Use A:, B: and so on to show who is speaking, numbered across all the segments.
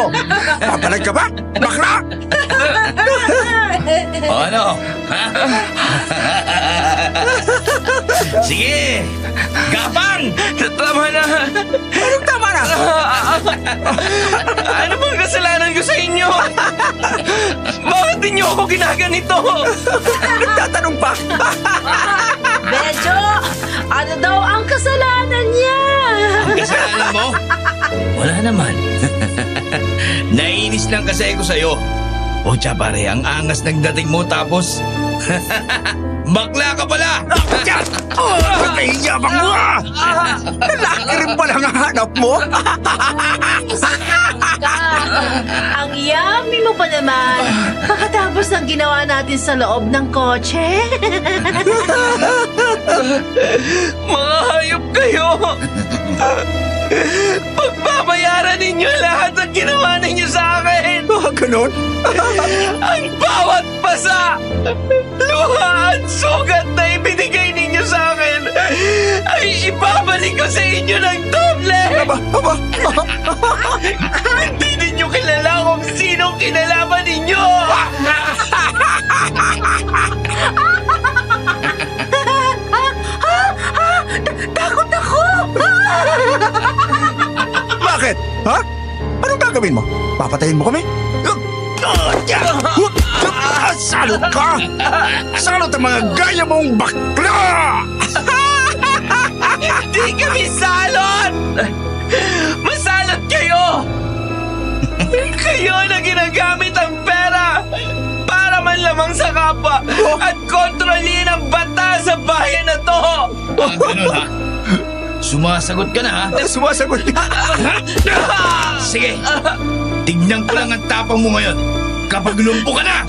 A: Oh, papalag ka ba? Bakla!
B: O ano? Ha? Sige! Gapang!
C: Tama na.
A: Anong tama na?
C: Ano bang kasalanan ko sa inyo? Bakit niyo ako ginaganito?
A: Nagtatanong pa?
D: Benjo, ano daw ang kasalanan niya?
B: Ang kasalanan mo? Wala naman. Naiinis lang kasi ako sa'yo. O pare, ang angas ng dating mo tapos... Bakla ka pala!
A: Yan! Oh, nakahiyabang mo! Lalaki rin pala ang hanap mo?
D: Ang yummy mo pa naman. Pagkatapos ng ginawa natin sa loob ng kotse.
C: Mga hayop kayo! Pagbabayaran ninyo lahat ng ginawa ninyo sa akin!
A: Ganon?
C: Ang bawat pasa, luha at sugat na ibinigay ninyo sa akin ay ibabalik ko sa inyo ng doble!
A: Aba!
C: Hindi ninyo kilala kung sinong kinalaban ninyo!
D: Takot ako!
A: Bakit? Ha? Anong gagawin mo? Papatayin mo kami? Salot ka! Salot ang mga gaya mong bakla!
C: Hindi kami salot! Masalot kayo! Kayo na ginagamit ang pera para man lamang sa kapwa at kontrolin ang bata sa bayan na to!
B: Ganun ha? Sumasagot ka na ha?
A: Sumasagot ka!
B: Sige! Tignan ko lang ang tapang mo ngayon. Kapag lumpo ka na!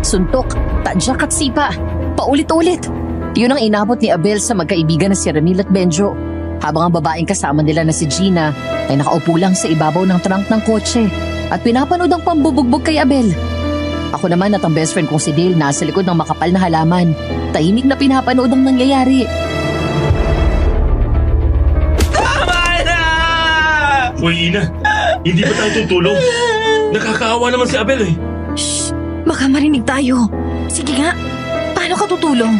E: Suntok, tadyak at sipa. Paulit-ulit. Yun ang inabot ni Abel sa magkaibigan na si Ramil at Benjo. Habang ang babaeng kasama nila na si Gina ay nakaupo lang sa ibabaw ng trunk ng kotse at pinapanood ang pambubugbog kay Abel. Ako naman at ang best friend kong si Dale nasa likod ng makapal na halaman. Tahimik na pinapanood ang nangyayari.
C: Tama na!
F: Uy, Ina, hindi ba tayo tutulong? Nakakaawa naman si Abel eh.
G: Shh! Baka marinig tayo. Sige nga, paano ka tutulong?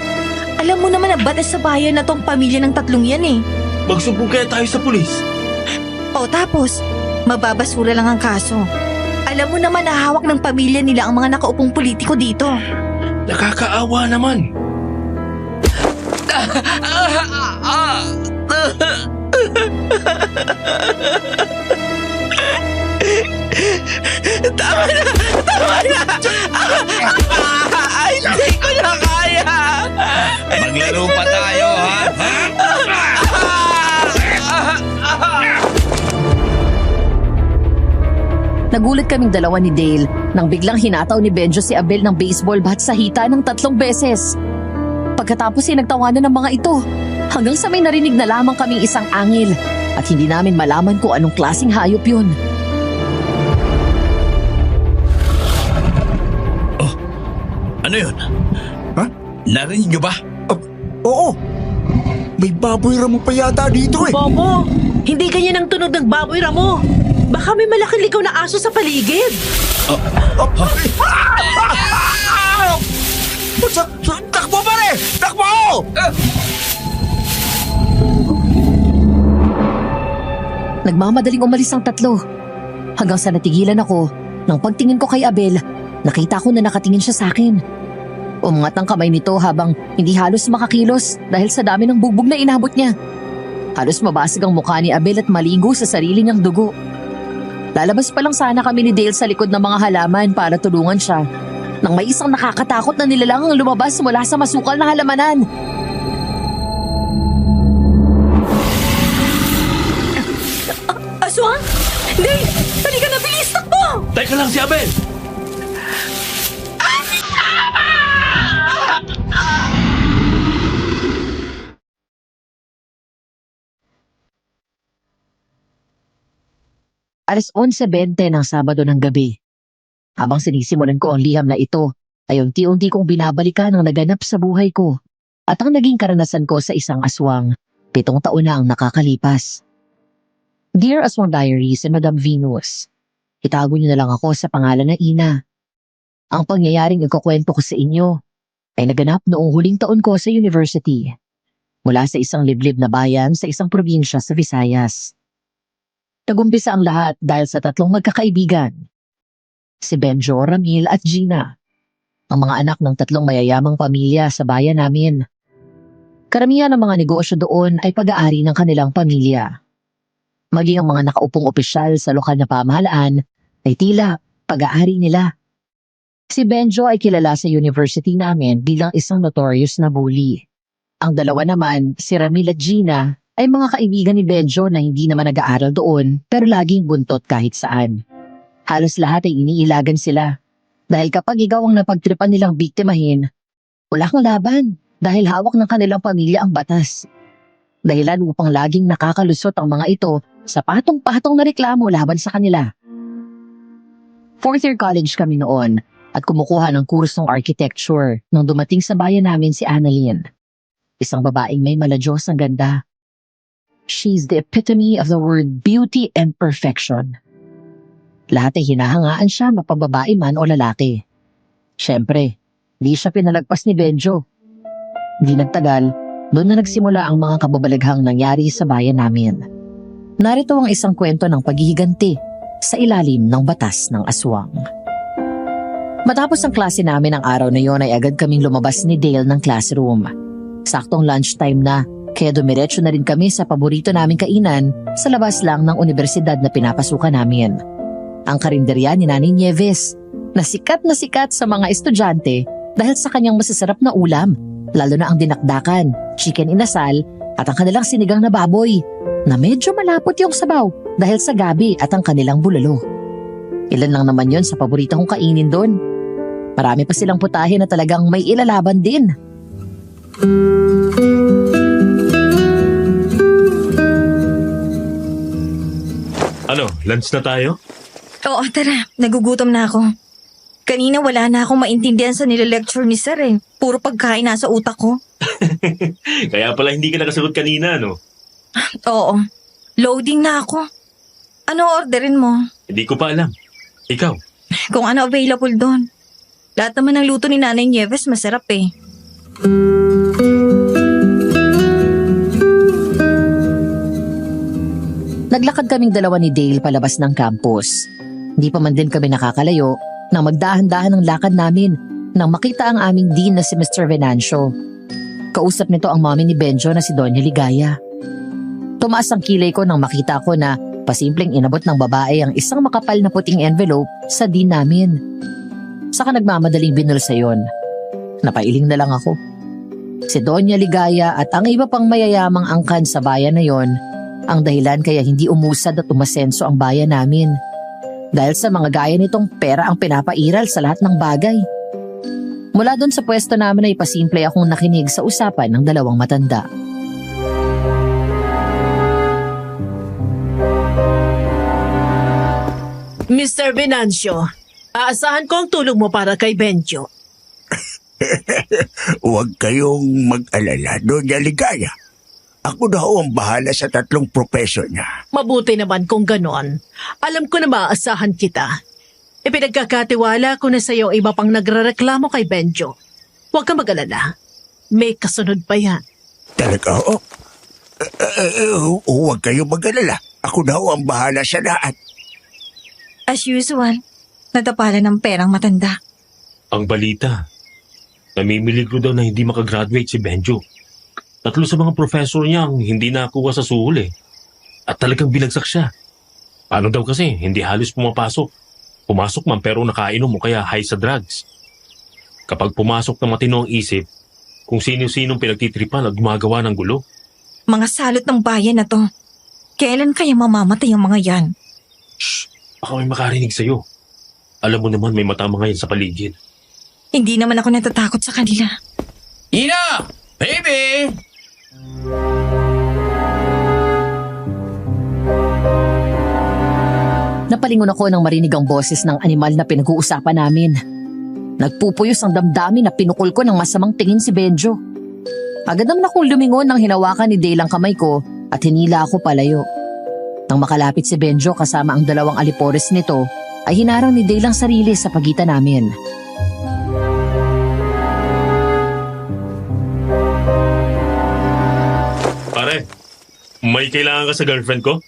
G: Alam mo naman na batas sa bayan na tong pamilya ng tatlong yan eh.
F: Magsumbong kaya tayo sa pulis.
G: O tapos, mababasura lang ang kaso. Alam mo naman na hawak ng pamilya nila ang mga nakaupong politiko dito.
F: Nakakaawa naman.
C: Tama na! Tama na! Ay, hindi ko na kaya!
B: Maglaro pa tayo ha?
E: Nagulat kaming dalawa ni Dale nang biglang hinataw ni Benjo si Abel ng baseball bat sa hita ng 3 beses. Pagkatapos ay nagtawanan ng mga ito hanggang sa may narinig na lamang kaming isang angil at hindi namin malaman kung anong klaseng hayop yun.
B: Ano yun?
A: Ha?
B: Narinig nyo ba?
A: Oo! May baboy ramo pa yata dito eh!
D: Bobo, hindi ganyan ang tunog ng baboy ramo. Baka may malaking ligaw na aso sa paligid.
A: Takbo pare! Takbo!
E: Nagmamadaling umalis ang 3 hanggang sa natigilan ako nang pagtingin ko kay Abel, nakita ko na nakatingin siya sa akin. Umangat ang kamay nito habang hindi halos makakilos dahil sa dami ng bugbog na inabot niya. Halos mabasag ang mukha ni Abel at maligo sa sarili niyang dugo. Lalabas pa lang sana kami ni Dale sa likod ng mga halaman para tulungan siya nang may isang nakakatakot na nilalang ang lumabas mula sa masukal na halamanan.
G: Aswang! Dale! Halika na, bilis! Takbo!
F: Teka lang si Abel!
E: Alas 11:20 ng Sabado ng gabi. Habang sinisimulan ko ang liham na ito, ay unti-unti kong binabalikan ang naganap sa buhay ko. At ang naging karanasan ko sa isang aswang, 7 taon na ang nakakalipas. Dear Aswang Diaries and Madam Venus, itago niyo na lang ako sa pangalan na Ina. Ang pangyayaring ikukwento ko sa inyo ay naganap noong huling taon ko sa university. Mula sa isang liblib na bayan sa isang probinsya sa Visayas. Nagumpisa ang lahat dahil sa 3 magkakaibigan. Si Benjo, Ramil at Gina. Ang mga anak ng 3 mayayamang pamilya sa bayan namin. Karamihan ng mga negosyo doon ay pag-aari ng kanilang pamilya. Maging ang mga nakaupong opisyal sa lokal na pamahalaan ay tila pag-aari nila. Si Benjo ay kilala sa university namin bilang isang notorious na bully. Ang dalawa naman, si Ramil at Gina, ay mga kaibigan ni Benjo na hindi naman nag-aaral doon pero laging buntot kahit saan. Halos lahat ay iniilagan sila. Dahil kapag ikaw ang napagtripan nilang biktimahin, wala kang laban dahil hawak ng kanilang pamilya ang batas. Dahilan upang laging nakakalusot ang mga ito sa patong-patong na reklamo laban sa kanila. 4th year college kami noon at kumukuha ng kursong architecture nung dumating sa bayan namin si Annalyn. Isang babaeng may maladyos ang ganda. She's the epitome of the word beauty and perfection. Lahat ay hinahangaan siya mapababae man o lalaki. Siyempre, di siya pinalagpas ni Benjo. Di nagtagal, doon na nagsimula ang mga kababalaghang nangyari sa bayan namin. Narito ang isang kwento ng paghihiganti sa ilalim ng batas ng aswang. Matapos ang klase namin ang araw na yon ay agad kaming lumabas ni Dale ng classroom. Saktong lunchtime na, kaya dumiretso na rin kami sa paborito naming kainan sa labas lang ng universidad na pinapasukan namin. Ang karinderya ni Nanay Nieves, na sikat sa mga estudyante dahil sa kanyang masasarap na ulam, lalo na ang dinakdakan, chicken inasal at ang kanilang sinigang na baboy, na medyo malapot yung sabaw dahil sa gabi at ang kanilang bulalo. Ilan lang naman yon sa paborito kong kainin doon. Marami pa silang putahe na talagang may ilalaban din.
F: Ano, lunch na tayo?
G: Oo, tara. Nagugutom na ako. Kanina wala na akong maintindihan sa nile-lecture ni Sir eh. Puro pagkain nasa utak ko.
F: Kaya pala hindi ka nakasagot kanina, no?
G: Oo. Loading na ako. Ano orderin mo?
F: Hindi ko pa alam. Ikaw?
G: Kung ano available doon. Lahat naman ng luto ni Nanay Nieves masarap eh.
E: Naglakad kaming dalawa ni Dale palabas ng campus. Hindi pa man din kami nakakalayo nang magdahan-dahan ang lakad namin nang makita ang aming dean na si Mr. Venancio. Kausap nito ang mommy ni Benjo na si Doña Ligaya. Tumaas ang kilay ko nang makita ko na pasimpleng inabot ng babae ang isang makapal na puting envelope sa dean namin. Saka nagmamadaling binulsa yon. Napailing na lang ako. Si Doña Ligaya at ang iba pang mayayamang angkan sa bayan na yon ang dahilan kaya hindi umusad at umasenso ang bayan namin. Dahil sa mga gaya nitong pera ang pinapairal sa lahat ng bagay. Mula doon sa pwesto namin ay pasimple akong nakinig sa usapan ng dalawang matanda.
D: Mr. Venancio, aasahan ko ang tulong mo para kay Benjo.
A: Huwag kayong mag-alala, Doña Ligaya. Ako daw ang bahala sa 3 propesyon niya.
D: Mabuti naman kung ganon. Alam ko na maaasahan kita. Ipinagkakatiwala ko na sa iyo iba pang nagrereklamo kay Benjo. Huwag ka mag-alala. May kasunod pa yan.
A: Talaga, oh? Huwag kayong mag-alala. Ako daw ang bahala sa lahat.
G: As usual, natapalan ng perang matanda.
F: Ang balita, namimiligro daw na hindi makagraduate si Benjo. 3 sa mga professor niya ang hindi nakuha sa suhol eh. At talagang binagsak siya. Paano daw kasi, hindi halos pumapasok. Pumasok man pero nakainom o kaya high sa drugs. Kapag pumasok na matino ang isip, kung sino-sinong pinagtitripan at gumagawa ng gulo.
G: Mga salot ng bayan na to. Kailan kaya mamamatay ang mga yan?
F: Shh! Baka may makarinig sa'yo. Alam mo naman may matama ngayon sa paligid.
G: Hindi naman ako natatakot sa kanila.
B: Ina! Baby!
E: Napalingon ako nang marinig ang boses ng animal na pinag-uusapan namin. Nagpupuyos ang damdamin na pinukol ko ng masamang tingin si Benjo. Agad naman akong lumingon nang hinawakan ni Dale ang kamay ko at hinila ako palayo. Nang makalapit si Benjo kasama ang 2 alipores nito, ay hinarang ni Dale ang sarili sa pagitan namin.
F: Pare, may kailangan ka sa girlfriend ko?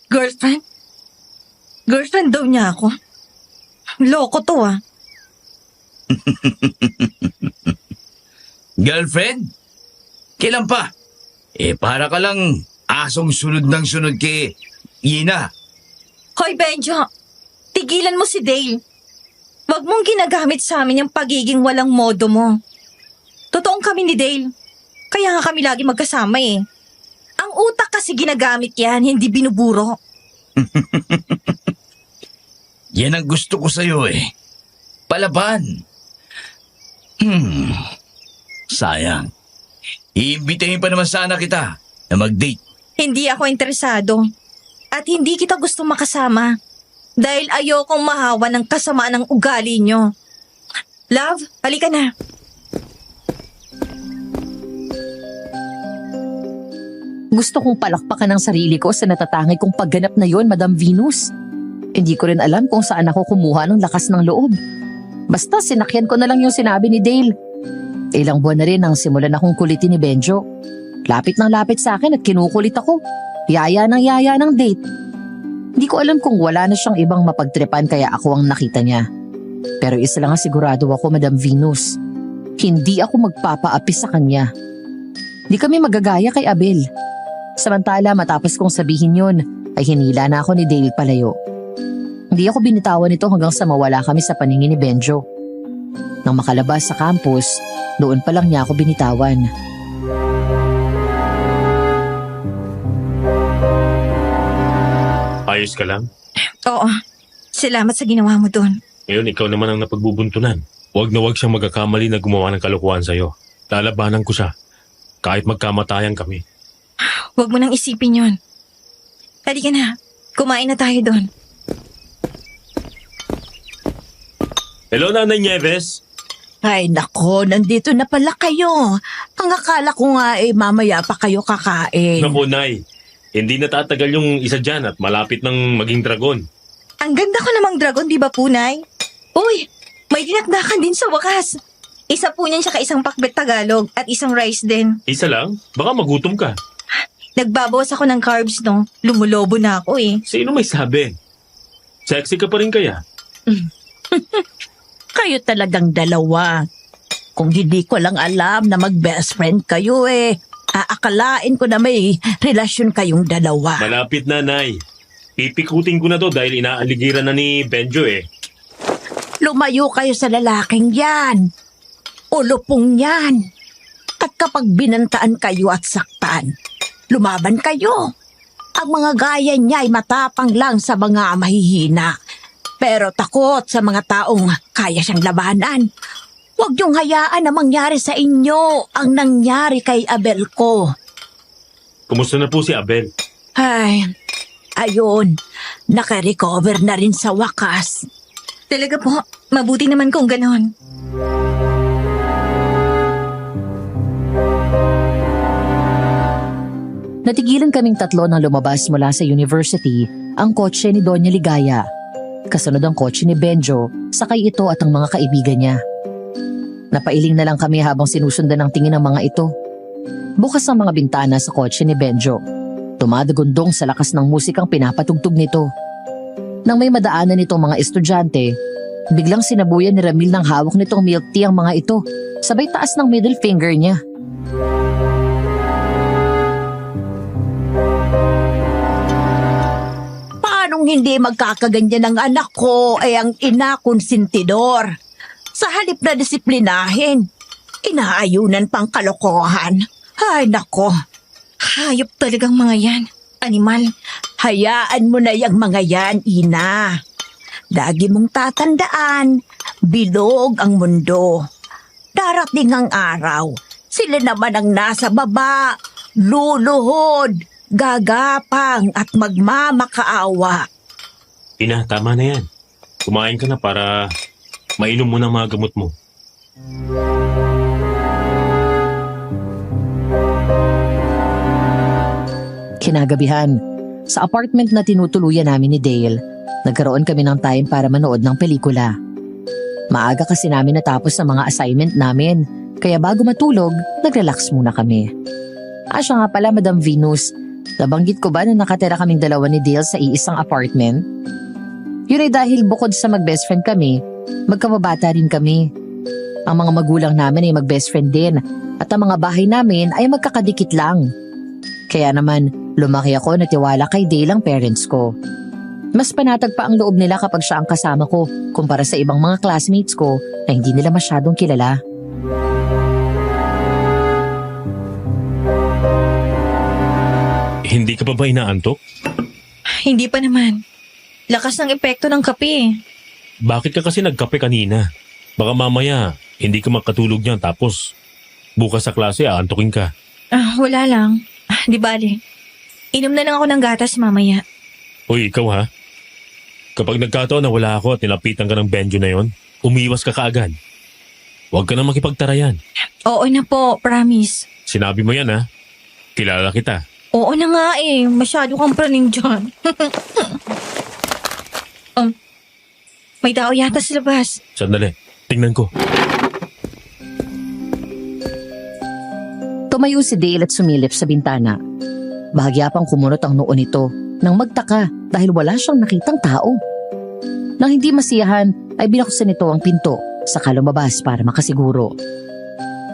G: Girlfriend? Girlfriend daw niya ako. Loko to ah.
B: Girlfriend? Kailan pa? Para ka lang asong sunod ng sunod kay Ina.
G: Hoy Benjo, tigilan mo si Dale. Huwag mong ginagamit sa amin yung pagiging walang modo mo. Totoong kami ni Dale. Kaya nga kami lagi magkasama eh. Ang utak kasi ginagamit yan, hindi binuburo.
B: Yan ang gusto ko sa'yo eh. Palaban. Sayang. Iimbitahin pa naman sana kita na mag-date.
G: Hindi ako interesado. At hindi kita gusto makasama. Dahil ayokong mahawa ng kasamaan ng ugali nyo. Love, halika na.
E: Gusto kong palakpakan ang sarili ko sa natatangay kong pagganap na yon, Madam Venus. Hindi ko rin alam kung saan ako kumuha ng lakas ng loob. Basta sinakyan ko na lang yung sinabi ni Dale. Ilang buwan na rin nang simulan akong kulitin ni Benjo. Lapit ng lapit sa akin at kinukulit ako. Yaya ng date. Hindi ko alam kung wala na siyang ibang mapagtripan kaya ako ang nakita niya. Pero isa lang ang sigurado ako, Madam Venus. Hindi ako magpapaapi sa kanya. Hindi kami magagaya kay Abel. Samantala matapos kong sabihin yun, ay hinila na ako ni Dale palayo. Hindi ako binitawan nito hanggang sa mawala kami sa paningin ni Benjo. Nang makalabas sa campus, doon pa lang niya ako binitawan.
F: Ayos ka lang?
G: Oo, salamat sa ginawa mo doon.
F: Ngayon ikaw naman ang napagbubuntunan. Huwag na huwag siyang magkakamali na gumawa ng kalokohan sa'yo. Lalabanan ko siya. Kahit magkamatayan kami.
G: Huwag mo nang isipin yon. Halika na, kumain na tayo doon.
F: Hello, Nanay Nieves.
H: Ay nako, nandito na pala kayo. Ang akala ko nga mamaya pa kayo kakain.
F: Naku, Nay. Hindi natatagal yung isa dyan at malapit ng maging dragon.
G: Ang ganda ko namang dragon, di ba Punay? Uy, may dinakdakan din sa wakas. Isa po niyan siya isang pakbet Tagalog at isang rice din.
F: Isa lang? Baka magutom ka.
G: Nagbabawas ako ng carbs, no? Lumulobo na ako eh.
F: Sino may sabi? Sexy ka pa rin kaya?
H: Kayo talagang dalawa. Kung hindi ko lang alam na mag-best friend kayo aakalain ko na may relasyon kayong dalawa.
F: Malapit na, Nay. Pipikutin ko na to dahil inaaligiran na ni Benjo eh.
H: Lumayo kayo sa lalaking yan. Ulupong yan. At kapag binantaan kayo at saktan, lumaban kayo. Ang mga gaya niya ay matapang lang sa mga mahihina. Pero takot sa mga taong kaya siyang labanan. Huwag niyong hayaan na mangyari sa inyo ang nangyari kay Abel ko.
F: Kumusta na po si Abel?
H: Ay, ayun. Naka-recover na rin sa wakas.
G: Talaga po, mabuti naman kung ganon.
E: Natigilan kaming tatlo nang lumabas mula sa university ang kotse ni Doña Ligaya. Kasunod ang kotse ni Benjo, sakay ito at ang mga kaibigan niya. Napailing na lang kami habang sinusundan ng tingin ng mga ito. Bukas ang mga bintana sa kotse ni Benjo. Tumadagundong sa lakas ng musikang pinapatugtog nito. Nang may madaanan nitong mga estudyante, biglang sinabuyan ni Ramil ng hawak nitong milk tea ang mga ito, sabay taas ng middle finger niya.
H: Paanong hindi magkakaganyan ng anak ko ang ina konsentidor? Sa halip na disiplinahin, inaayunan pang kalokohan. Ay nako,
G: Hayop talagang mga yan. Animal.
H: hayaan mo na yung mga yan, ina. Lagi mong tatandaan, bilog ang mundo. Darating ang araw, sila naman ang nasa baba, luluhod, gagapang at magmamakaawa.
F: Ina, tama na yan. Kumain ka na para mainom mo ng mga gamot mo.
E: Kinagabihan, sa apartment na tinutuluyan namin ni Dale, nagkaroon kami ng time para manood ng pelikula. Maaga kasi namin natapos ang mga assignment namin, kaya bago matulog, nag-relax muna kami. Siya nga pala, Madam Venus, nabanggit ko ba na nakatira kaming dalawa ni Dale sa iisang apartment? Yun ay dahil bukod sa mag-best friend kami, magkababata rin kami. Ang mga magulang namin ay mag-best friend din at ang mga bahay namin ay magkakadikit lang. Kaya naman, lumaki ako na tiwala kay Dale ang parents ko. Mas panatag pa ang loob nila kapag siya ang kasama ko kumpara sa ibang mga classmates ko na hindi nila masyadong kilala.
F: Hindi ka pa ba inaantok?
G: Hindi pa naman. Lakas ng epekto ng kape.
F: Bakit ka kasi nagkape kanina? Baka mamaya, hindi ka makatulog niyan tapos bukas sa klase aantokin ka.
G: Wala lang. Di bale. Inom na lang ako ng gatas mamaya.
F: Uy, ikaw ha? Kapag nagkataon na wala ako at nilapitan ka ng Benjo na yon, umiwas ka kaagad. Huwag ka na makipagtarayan.
G: Oo na po, promise.
F: Sinabi mo yan ha? Kilala kita.
G: Oo na nga eh. Masyado kang praning dyan. May tao yata sa labas.
F: Sandali, tingnan ko.
E: Tumayo si Dale at sumilip sa bintana. Bahagya pang kumunot ang noo nito nang magtaka dahil wala siyang nakitang tao. Nang hindi masiyahan ay binuksan nito ang pinto saka lumabas para makasiguro.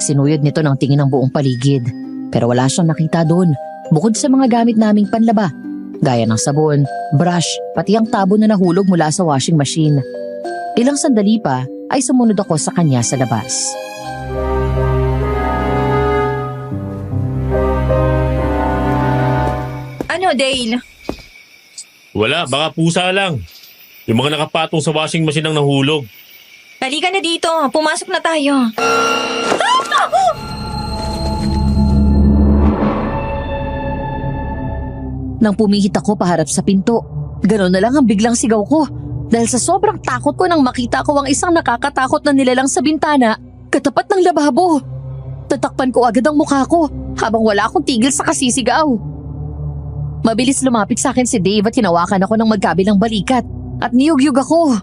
E: Sinuyod nito ng tingin ang buong paligid pero wala siyang nakita doon bukod sa mga gamit naming panlaba gaya ng sabon, brush, pati ang tabo na nahulog mula sa washing machine. Ilang sandali pa ay sumunod ako sa kanya sa labas.
G: Ano, Dale?
F: Wala, baka pusa lang. Yung mga nakapatong sa washing machine ang nahulog.
G: Halika na dito. Pumasok na tayo.
E: Nang pumihit ako paharap sa pinto, gano'n na lang ang biglang sigaw ko. Dahil sa sobrang takot ko nang makita ko ang isang nakakatakot na nilalang sa bintana, katapat ng lababo. Tatakpan ko agad ang mukha ko habang wala akong tigil sa kasisigaw. Mabilis lumapit sa akin si Dave at hinawakan ako ng magkabilang balikat at niyugyug ako.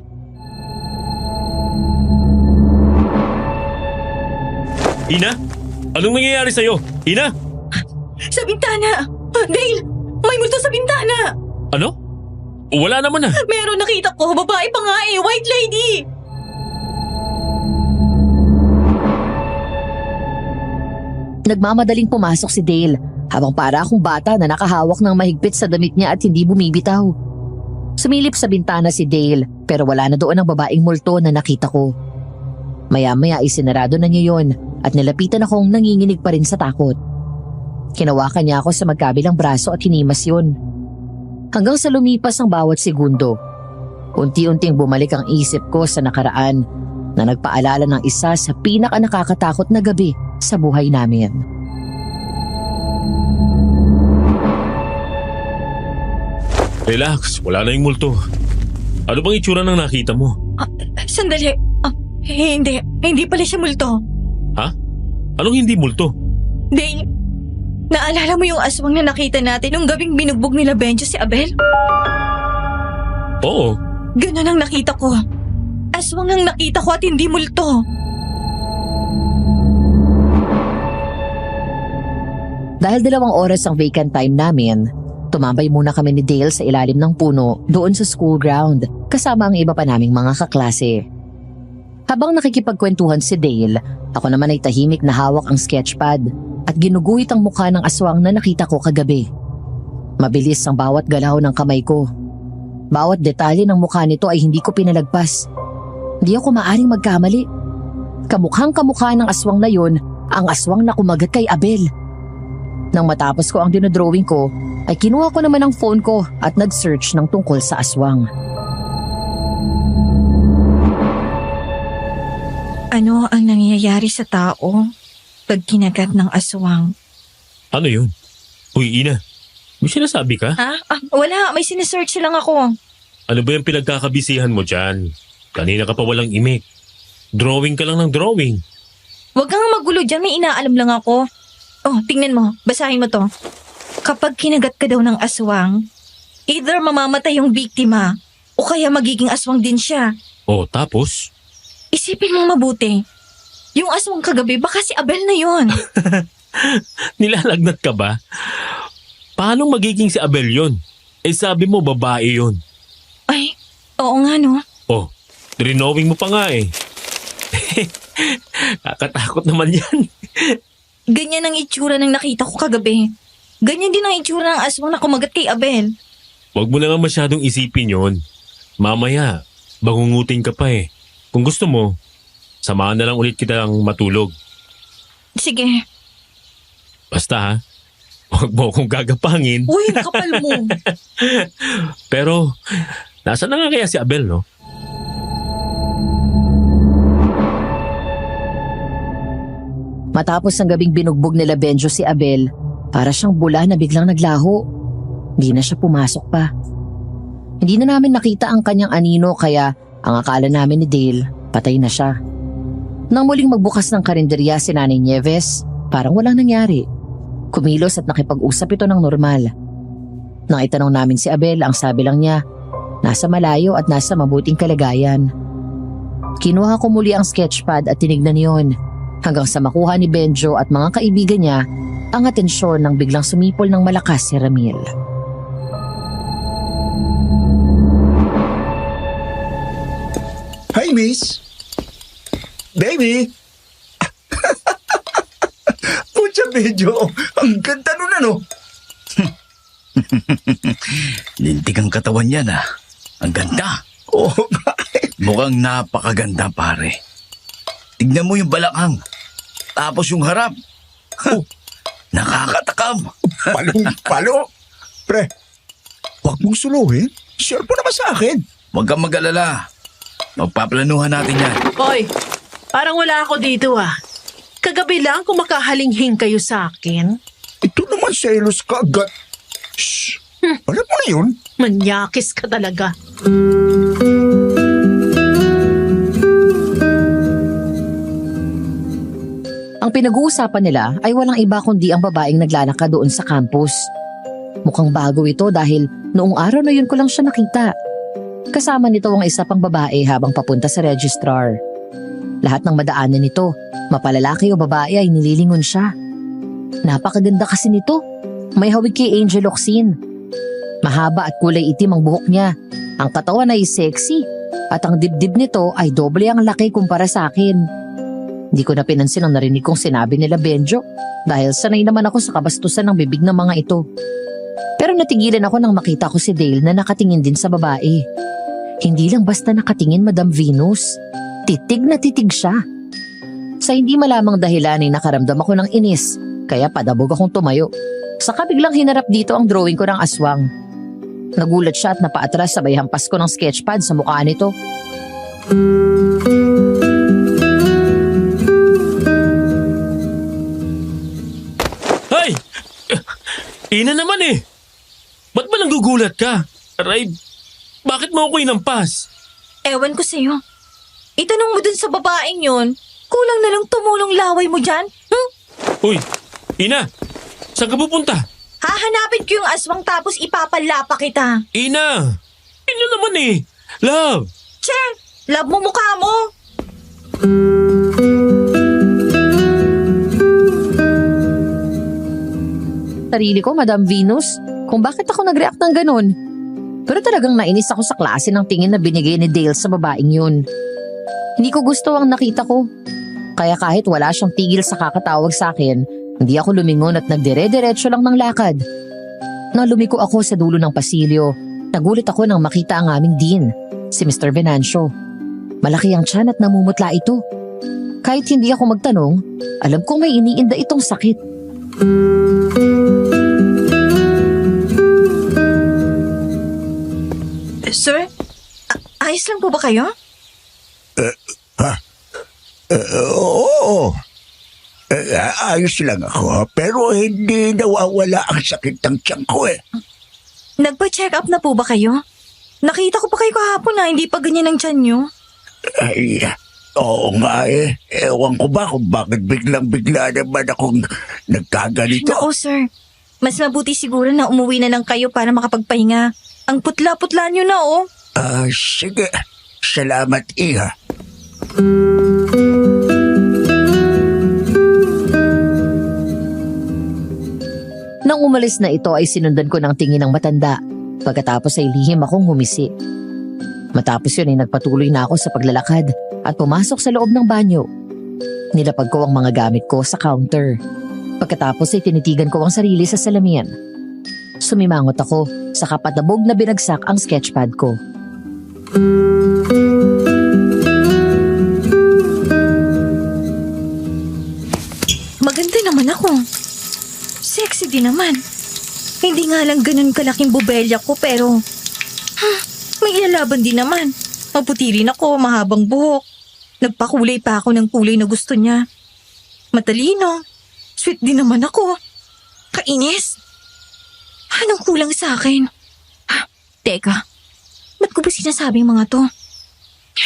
F: Ina? Anong nangyayari sa'yo? Ina?
G: Sa bintana! Dale! May multo sa bintana!
F: Ano? Wala naman ah.
G: Meron, nakita ko. Babae pa nga eh. White lady!
E: Nagmamadaling pumasok si Dale habang para akong bata na nakahawak ng mahigpit sa damit niya at hindi bumibitaw. Sumilip sa bintana si Dale pero wala na doon ang babaeng multo na nakita ko. Maya-maya ay sinarado na niya yon at nilapitan akong nanginginig pa rin sa takot. Kinawakan niya ako sa magkabilang braso at hinimas yun. Hanggang sa lumipas ang bawat segundo, unti-unting bumalik ang isip ko sa nakaraan na nagpaalala ng isa sa pinaka-nakakatakot na gabi sa buhay namin.
F: Relax, wala na yung multo. Ano bang itsura ng nakita mo?
G: Sandali. Hindi pala siya multo.
F: Ha? Anong hindi multo?
G: Dale, naalala mo yung aswang na nakita natin nung gabing binugbog nila Benjo si Abel?
F: Oo.
G: Ganon ang nakita ko. Aswang ang nakita ko at hindi multo.
E: Dahil 2 oras ang vacant time namin, tumambay muna kami ni Dale sa ilalim ng puno doon sa school ground kasama ang iba pa naming mga kaklase. Habang nakikipagkwentuhan si Dale, ako naman ay tahimik na hawak ang sketchpad at ginuguhit ang mukha ng aswang na nakita ko kagabi. Mabilis ang bawat galaw ng kamay ko. Bawat detalye ng mukha nito ay hindi ko pinalagpas. Hindi ako maaring magkamali. Kamukhang kamukha ng aswang na yun ang aswang na kumagat kay Abel. Nang matapos ko ang dinodrawing ko, ay kinuha ko naman ang phone ko at nag-search ng tungkol sa aswang.
G: Ano ang nangyayari sa tao pag kinagat ng aswang?
F: Ano yun? Uy, Ina. May sinasabi ka?
G: Ha? Wala. May sinesearch lang ako.
F: Ano ba yung pinagkakabisihan mo dyan? Kanina ka pa walang imik. Drawing ka lang ng drawing.
G: Huwag kang magulo dyan. May inaalam lang ako. Oh, tingnan mo. Basahin mo to. Kapag kinagat ka daw ng aswang, either mamamatay yung biktima o kaya magiging aswang din siya.
F: O tapos?
G: Isipin mong mabuti. Yung aswang kagabi, baka si Abel na yon.
F: Nilalagnat ka ba? Paano magiging si Abel yon? Eh sabi mo babae yon.
G: Ay, oo nga no.
F: Oh, drinowing mo pa nga eh. Kakatakot naman yan.
G: Ganyan ang itsura ng nakita ko kagabi. Ganyan din ang itsura ng aswang na kumagat kay Abel.
F: Huwag mo na nga masyadong isipin yon. Mamaya, bangungutin ka pa eh. Kung gusto mo, samahan na lang ulit kitang matulog.
G: Sige.
F: Basta ha, huwag mo akong gagapangin.
G: Uy, kapal mo.
F: Pero, nasaan na nga kaya si Abel, no?
E: Matapos ang gabing binugbog nila Benjo si Abel, para siyang bula na biglang naglaho. Hindi na siya pumasok pa. Hindi na namin nakita ang kanyang anino kaya ang akala namin ni Dale, patay na siya. Nang muling magbukas ng karinderya si Nanay Nieves, parang walang nangyari. Kumilos at nakipag-usap ito ng normal. Nang itanong namin si Abel, ang sabi lang niya, nasa malayo at nasa mabuting kalagayan. Kinuha ko muli ang sketchpad at tinignan niyon, hanggang sa makuha ni Benjo at mga kaibigan niya ang atensyon ng biglang sumipol ng malakas si Ramil.
A: Hi, miss. Baby. Pucha, medyo. Ang ganda nun, ano?
B: Lintik ang katawan yan ah. Ang ganda.
A: Oo,
B: Mukhang napakaganda pare. Tignan mo yung balakang. Tapos yung harap.
A: Oh.
B: Nakakatakam.
A: palong-palo. Pre, huwag mong suluhin. Share mo naman sa akin.
B: Huwag kang mag-alala. Magpaplanuhan natin yan.
D: Hoy, parang wala ako dito ah. Kagabi lang kung makahalinghing kayo sa akin.
A: Ito naman selos ka agad. Shh! Alam mo na yun?
D: Manyakis ka talaga.
E: Ang pinag-uusapan nila ay walang iba kundi ang babaeng naglalakad doon sa campus. Mukhang bago ito dahil noong araw na yun ko lang siya nakita. Kasama nito ang isa pang babae habang papunta sa registrar. Lahat ng madaanan nito, mapalalaki o babae ay nililingon siya. Napakaganda kasi nito. May hawig kay Angel Locsin. Mahaba at kulay itim ang buhok niya. Ang katawan ay sexy at ang dibdib nito ay doble ang laki kumpara sa akin. Di ko na pinansin ang narinig kong sinabi nila Benjo dahil sanay naman ako sa kabastusan ng bibig ng mga ito. Pero natigilan ako nang makita ko si Dale na nakatingin din sa babae. Hindi lang basta nakatingin, Madam Venus. Titig na titig siya. Sa hindi malamang dahilan ay nakaramdam ako ng inis, kaya padabog akong tumayo. Saka biglang hinarap dito ang drawing ko ng aswang. Nagulat siya at napaatras sabay hampas ko ng sketchpad sa mukha nito.
F: Ay! Ina naman eh! Ba't ba nagugulat ka? Aray, bakit mo ako inampas?
G: Ewan ko sa'yo. Itanong mo dun sa babaeng yon. Kulang na lang tumulong laway mo dyan.
F: Uy, Ina! Saan ka pupunta?
G: Hahanapin ko yung aswang tapos ipapalapa kita.
F: Ina! Ina naman eh! Love!
G: Che! Love mo mukha mo!
E: Sarili ko, Madam Venus, kung bakit ako nag-react ng ganun. Pero talagang nainis ako sa klase ng tingin na binigay ni Dale sa babaeng yun. Hindi ko gusto ang nakita ko. Kaya kahit wala siyang tigil sa kakatawag sa akin, hindi ako lumingon at nagdire-diretso lang ng lakad. Nang lumiko ako sa dulo ng pasilyo, nagulat ako nang makita ang aming dean, si Mr. Venancio. Malaki ang tiyan at namumutla ito. Kahit hindi ako magtanong, alam kong may iniinda itong sakit.
G: Sir, ayos lang po ba kayo?
A: Oo. Ayos lang ako, pero hindi nawawala ang sakit ng tiyan ko eh.
G: Nagpa-check up na po ba kayo? Nakita ko pa kayo kahapon na hindi pa ganyan ang tiyan nyo.
A: Ay, oo nga eh. Ewan ko ba kung bakit biglang-bigla naman akong nagkaganito.
G: Nako sir, Mas mabuti siguro na umuwi na lang kayo para makapagpahinga. Ang putla-putla niyo na oh.
A: Sige. Salamat, Iha.
E: Nang umalis na ito ay sinundan ko ng tingin ng matanda. Pagkatapos ay lihim akong humisi. Matapos yun ay nagpatuloy na ako sa paglalakad at pumasok sa loob ng banyo. Nilapag ko ang mga gamit ko sa counter. Pagkatapos ay tinitigan ko ang sarili sa salamin. Sumimangot ako sa kapatabog na binagsak ang sketchpad ko.
G: Maganda naman ako. Sexy din naman. Hindi nga lang ganun kalaking bubelya ko pero... may ilalaban din naman. Maputi rin ako, mahabang buhok. Nagpakulay pa ako ng kulay na gusto niya. Matalino. Sweet din naman ako. Kainis. Anong kulang sa akin? Teka, ba't ko ba sinasabi yung mga to?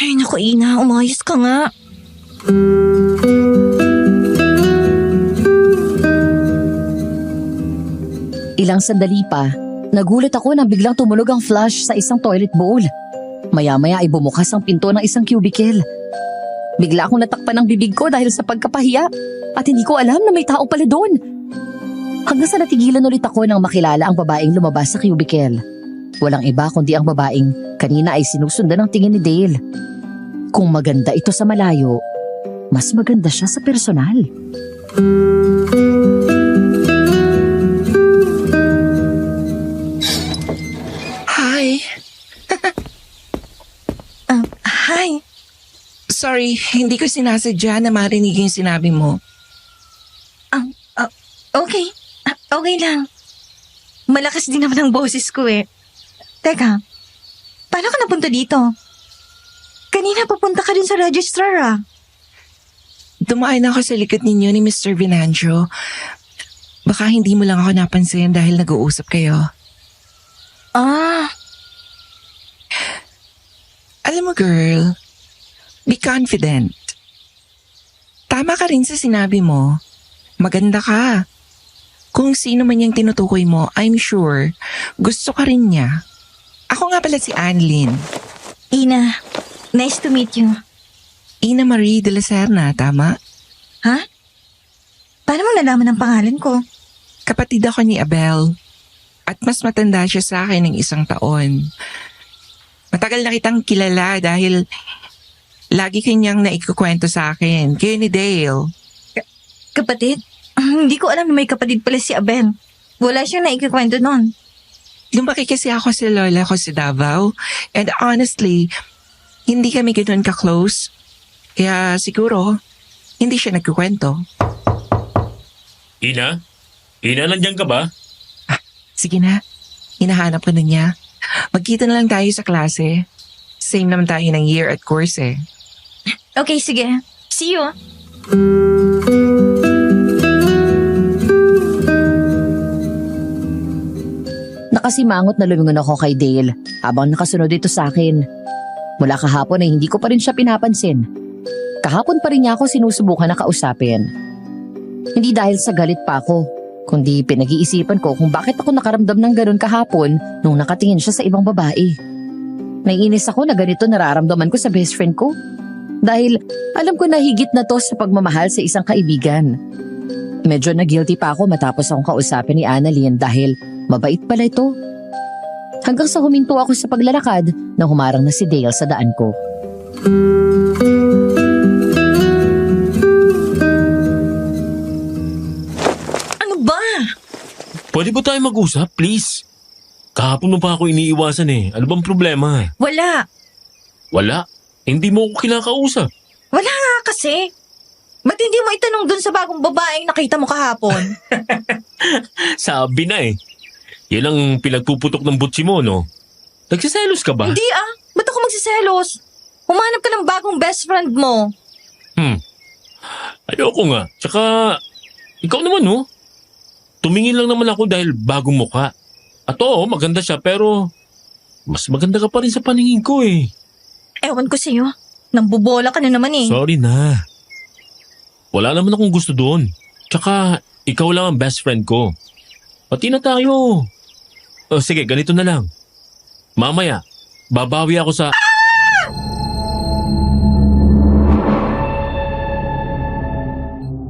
G: Ay naku Ina, umayos ka nga.
E: Ilang sandali pa, nagulat ako nang biglang tumunog ang flush sa isang toilet bowl. Maya-maya ay bumukas ang pinto ng isang cubicle. Bigla akong natakpan ng bibig ko dahil sa pagkapahiya at hindi ko alam na may tao pala doon. Hanggang sa natigilan ulit ako nang makilala ang babaeng lumabas sa cubicle. Walang iba kundi ang babaeng kanina ay sinusundan ng tingin ni Dale. Kung maganda ito sa malayo, mas maganda siya sa personal.
I: Hi.
G: Hi.
I: Sorry, hindi ko sinasadya na marinig yung sinabi mo.
G: Okay. Okay lang. Malakas din naman ang boses ko eh. Teka, paano ka napunta dito? Kanina papunta ka din sa registrar ah.
I: Dumaan ako sa likod ninyo ni Mr. Venancio. Baka hindi mo lang ako napansin dahil nag-uusap kayo. Alam mo girl, be confident. Tama ka rin sa sinabi mo. Maganda ka. Kung sino man yung tinutukoy mo, I'm sure gusto ka rin niya. Ako nga pala si Annalyn.
G: Ina, nice to meet you.
I: Ina Marie de la Serna, tama?
G: Ha? Paano mo nalaman ang pangalan ko?
I: Kapatid ako ni Abel. At mas matanda siya sa akin ng 1 taon. Matagal na kitang kilala dahil lagi kanyang naikukwento sa akin. Kayo ni Dale.
G: Kapatid? Hindi ko alam na may kapatid pala si Abel. Wala siyang naikikwento nun.
I: Lumaki kasi ako sa lola ko sa Davao. And honestly, hindi kami ganoon ka-close. Kaya siguro, hindi siya nagkukwento.
F: Ina? Ina, nandiyan ka ba?
I: Sige na, hinahanap ko na niya. Magkita na lang tayo sa klase. Same naman tayo ng year at course eh.
G: Okay, sige. See you.
E: Nakasimangot na lumingon ako kay Dale habang nakasunod ito sa akin. Mula kahapon ay hindi ko pa rin siya pinapansin. Kahapon pa rin niya ako sinusubukan na kausapin. Hindi dahil sa galit pa ako, kundi pinag-iisipan ko kung bakit ako nakaramdam ng ganun kahapon nung nakatingin siya sa ibang babae. Naiinis ako na ganito nararamdaman ko sa best friend ko. Dahil alam ko na higit na to sa pagmamahal sa isang kaibigan. Medyo na-guilty pa ako matapos akong kausapin ni Annalyn dahil mabait pala ito. Hanggang sa huminto ako sa paglalakad nang humarang na si Dale sa daan ko.
G: Ano ba?
F: Pwede ba tayo mag-usap, please? Kahapon mo pa ako iniiwasan eh. Ano bang problema?
G: Wala.
F: Wala? Hindi mo ako kinakausap.
G: Wala nga kasi. Ba't hindi mo itanong dun sa bagong babaeng nakita mo kahapon?
F: Sabi na eh. Yan ang pinagpuputok ng butsi mo, no? Nagsiselos ka ba?
G: Hindi Ba't ako magsiselos? Humanap ka ng bagong best friend mo.
F: Ayoko nga. Tsaka, ikaw naman, no? Tumingin lang naman ako dahil bagong mukha. At oo, maganda siya pero mas maganda ka pa rin sa paningin ko eh.
G: Ewan ko sa'yo. Nambubola ka na naman eh.
F: Sorry na. Wala naman akong gusto doon. Tsaka, ikaw lang ang best friend ko. Pati na tayo. O sige, ganito na lang. Mamaya, babawi ako sa...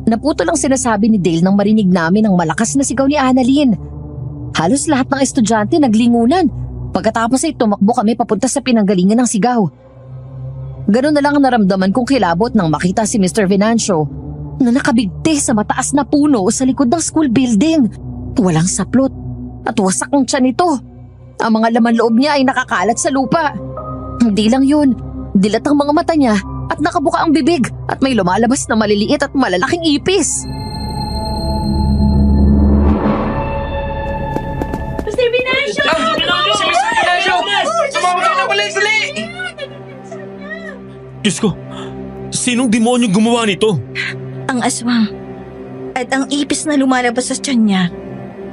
E: Naputo lang sinasabi ni Dale nang marinig namin ang malakas na sigaw ni Annalyn. Halos lahat ng estudyante naglingunan. Pagkatapos ay tumakbo kami papunta sa pinanggalingan ng sigaw. Ganun na lang ang naramdaman kong kilabot nang makita si Mr. Venancio na nakabigti sa mataas na puno sa likod ng school building. Walang saplot at wasak ang tiyan nito. Ang mga laman loob niya ay nakakalat sa lupa. Hindi lang yun, dilat ang mga mata niya at nakabuka ang bibig at may lumalabas na maliliit at malalaking ipis.
G: Mr. Venancio!
C: Si Mr. Venancio! Sumama ka na pala, sali!
F: Diyos ko, sinong demonyo gumawa nito?
G: Ang aswang. At ang ipis na lumalabas sa tiyan niya,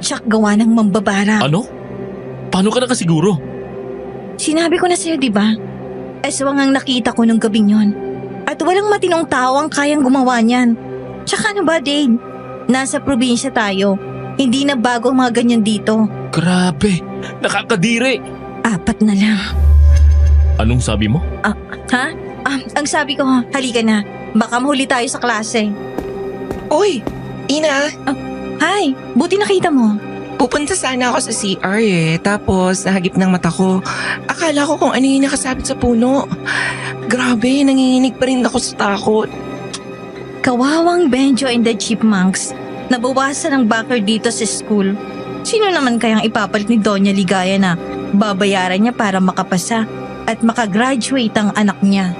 G: tsak gawa ng mambabara.
F: Ano? Paano ka nakasiguro?
G: Sinabi ko na sa'yo, di ba? Aswang ang nakita ko nung gabing yon. At walang matinong tao ang kayang gumawa niyan. Tsaka ano ba, Dane? Nasa probinsya tayo. Hindi na bago ang mga ganyan dito.
F: Grabe, nakakadiri.
G: 4 na lang.
F: Anong sabi mo?
G: Ha? Ang sabi ko, halika na. Baka mahuli tayo sa klase.
I: Uy, Ina,
G: Hi, buti nakita mo.
I: pupunta sana ako sa CR tapos nahagip ng mata ko. Akala ko kung ano yung nakasabit sa puno. Grabe, nanginginig pa rin ako sa takot.
G: Kawawang Benjo and the Chipmunks. Nabawasan ang backer dito sa school. Sino naman kayang ipapalit ni Doña Ligaya na babayaran niya para makapasa at makagraduate ang anak niya?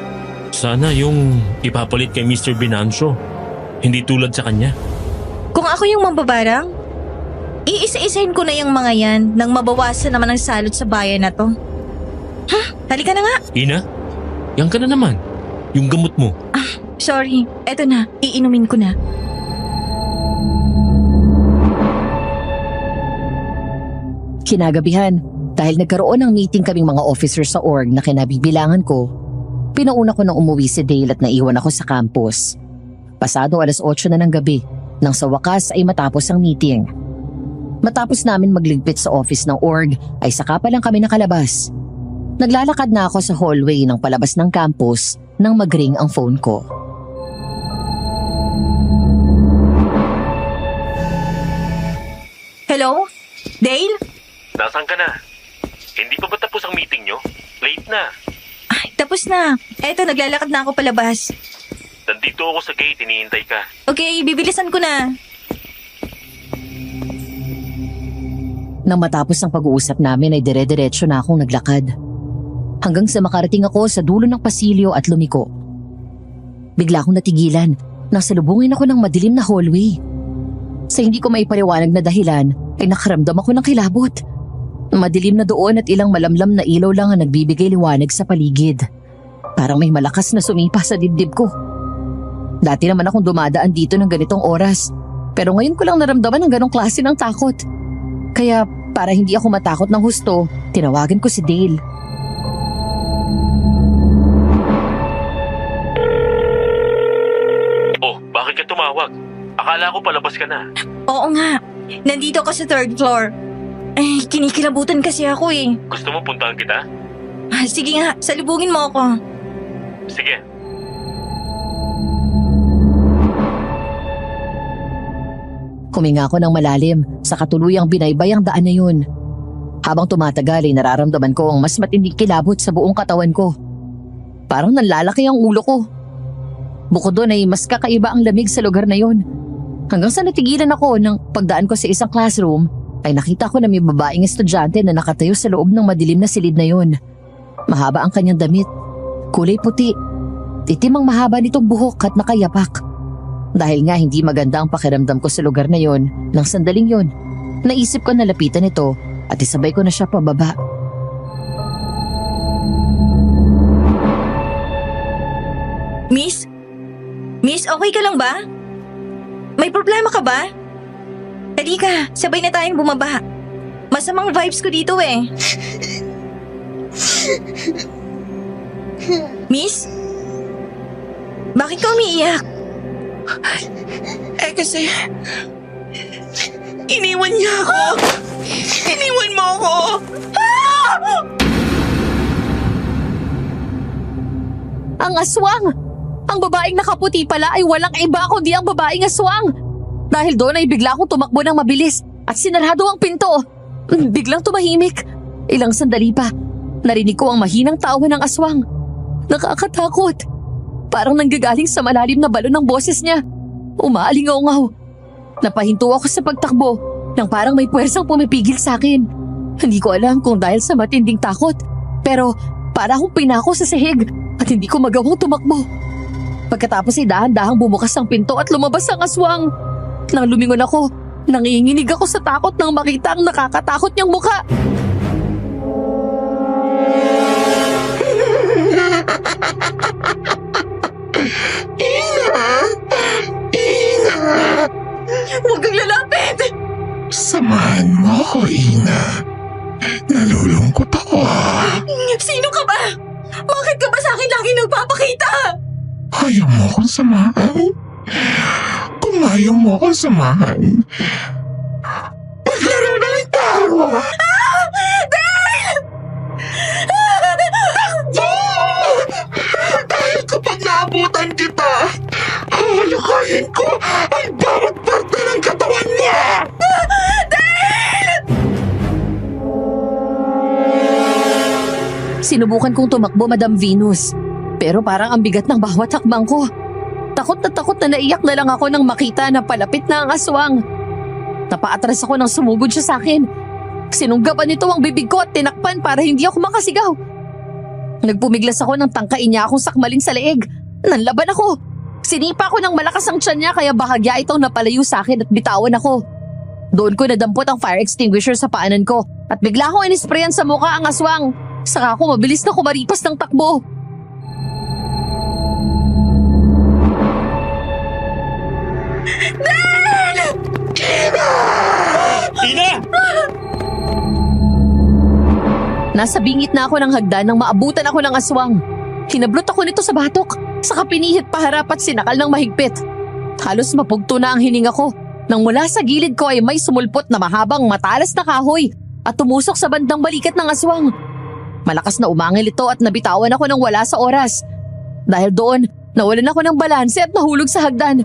F: Sana yung ipapalit kay Mr. Venancio. Hindi tulad sa kanya.
G: Kung ako yung mambabarang, iisa-isahin ko na yung mga yan nang mabawasan naman ang salot sa bayan na to. Halika na nga.
F: Ina, yan ka na naman. Yung gamot mo.
G: Sorry, eto na, iinumin ko na.
E: Kinagabihan, dahil nagkaroon ng meeting kaming mga officer sa org na kinabibilangan ko, pinauna ko nang umuwi si Dale at naiwan ako sa campus. Pasado 8:00 na ng gabi, nang sa wakas ay matapos ang meeting. Matapos namin magligpit sa office ng org, ay saka pa lang kami nakalabas. Naglalakad na ako sa hallway ng palabas ng campus nang mag-ring ang phone ko.
G: Hello? Dale?
F: Nasaan ka na? Hindi pa ba tapos ang meeting nyo? Late na.
G: Ay, tapos na. Eto, naglalakad na ako palabas.
F: Nandito ako sa gate, iniintay ka.
G: Okay, bibilisan ko na.
E: Nang matapos ang pag-uusap namin ay dire-diretso na akong naglakad. Hanggang sa makarating ako sa dulo ng pasilyo at lumiko. Bigla akong natigilan nang salubungin ako ng madilim na hallway. Sa hindi ko maipaliwanag na dahilan ay nakaramdam ako ng kilabot. Madilim na doon at ilang malamlam na ilaw lang ang nagbibigay liwanag sa paligid. Parang may malakas na sumipa sa dibdib ko. Dati naman akong dumadaan dito ng ganitong oras. Pero ngayon ko lang naramdaman ng ganong klase ng takot. Kaya para hindi ako matakot ng husto, tinawagan ko si Dale.
F: Oh, bakit ka tumawag? Akala ko palabas ka na.
G: Oo nga. Nandito ako sa 3rd floor. Eh, kinikilabutan kasi ako eh.
F: Gusto mo puntahan kita?
G: Sige nga, salubungin mo ako.
F: Sige.
E: Huminga ako ng malalim sa katuluyang binaybay ang daan na yun. Habang tumatagal ay nararamdaman ko ang mas matinding kilabot sa buong katawan ko. Parang nanlalaki ang ulo ko. Bukod doon ay mas kakaiba ang lamig sa lugar na yun. Hanggang sa natigilan ako nang pagdaan ko sa isang classroom ay nakita ko na may babaeng estudyante na nakatayo sa loob ng madilim na silid na yun. Mahaba ang kanyang damit, kulay puti, itim ang mahaba nitong buhok at nakayapak. Dahil nga hindi maganda ang pakiramdam ko sa lugar na yon, nang sandaling yon, naisip ko na lapitan ito at isabay ko na siya pababa.
G: Miss? Miss, okay ka lang ba? May problema ka ba? Halika, sabay na tayong bumaba. Masamang vibes ko dito eh. Miss? Bakit ka umiiyak?
I: Kasi
C: Iniwan niya ako! Iniwan mo ako!
E: Ang aswang! Ang babaeng nakaputi pala ay walang iba kundi ang babaeng aswang. Dahil doon ay bigla akong tumakbo ng mabilis at sinarado ang pinto. Biglang tumahimik. Ilang sandali pa, narinig ko ang mahinang tawa ng aswang. Nakakatakot. Parang nanggagaling sa malalim na balon ng boses niya. Umaalingaw-ngaw. Napahinto ako sa pagtakbo nang parang may puwersang pumipigil sa akin. Hindi ko alam kung dahil sa matinding takot, pero para akong pinako sa sahig at hindi ko magawang tumakbo. Pagkatapos ay dahan-dahang bumukas ang pinto at lumabas ang aswang. Nang lumingon ako, nanginginig ako sa takot nang makita ang nakakatakot niyang mukha.
C: Huwag kang lalapit!
J: Samahan mo ako, Ina. Nalulungkot ako.
C: Sino ka ba? Bakit ka ba sa akin lagi nagpapakita?
J: Ayaw mo akong samahan? Kung ayaw mo akong samahan, maglaro na lang tayo. Dahil kapag naabutan kita, hahalakayin ko ang bawat parte ng katawan niya.
E: Sinubukan kong tumakbo, Madam Venus. Pero parang ang bigat ng bawat hakbang ko. Takot na naiyak na lang ako nang makita na palapit na ang aswang. Napaatras ako nang sumugod siya sa akin. Sinunggapan nito ang bibig ko at tinakpan para hindi ako makasigaw. Nagpumiglas ako nang tangkain niya akong sakmalin sa leeg. Nanlaban ako. Sinipa ko ng malakas ang tiyan niya kaya bahagya itong napalayo sa akin at bitawan ako. Doon ko nadampot ang fire extinguisher sa paanan ko at bigla akong inisprayan sa mukha ang aswang. Saka ako mabilis na kumaripas ng takbo.
F: Ina!
E: Nasa bingit na ako ng hagdan nang maabutan ako ng aswang. Hinablot ako nito sa batok, saka pinihit paharap at sinakal ng mahigpit. Halos mapugto na ang hininga ko nang mula sa gilid ko ay may sumulpot na mahabang matalas na kahoy at tumusok sa bandang balikat ng aswang. Malakas na umangil ito at nabitawan ako ng wala sa oras. Dahil doon, nawalan ako ng balanse at nahulog sa hagdan.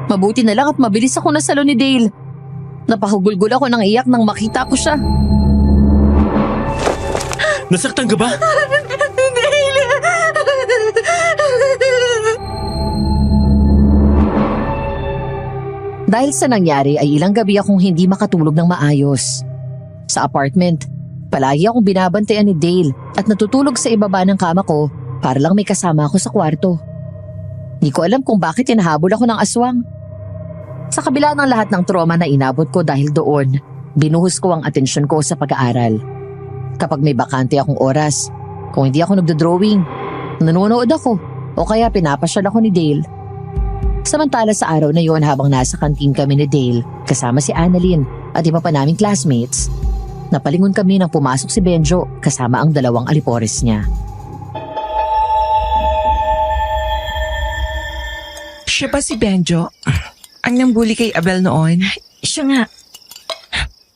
E: Mabuti na lang at mabilis ako nasalo ni Dale. Napahugulgul ako ng iyak nang makita ko siya.
F: Nasaktan ka ba?
E: Dahil sa nangyari ay ilang gabi akong hindi makatulog ng maayos. Sa apartment, palagi akong binabantayan ni Dale at natutulog sa ibaba ng kama ko para lang may kasama ako sa kwarto. Hindi ko alam kung bakit hinahabol ako ng aswang. Sa kabila ng lahat ng trauma na inabot ko dahil doon, binuhos ko ang atensyon ko sa pag-aaral. Kapag may bakante akong oras, kung hindi ako nagdodrawing, nanonood ako o kaya pinapasyal ako ni Dale. Samantala sa araw na yon habang nasa kantin kami ni Dale kasama si Annalyn at iba pa naming classmates, napalingon kami nang pumasok si Benjo kasama ang 2 alipores niya.
I: Siya ba si Benjo? Ang nambuli kay Abel noon?
G: Siya nga.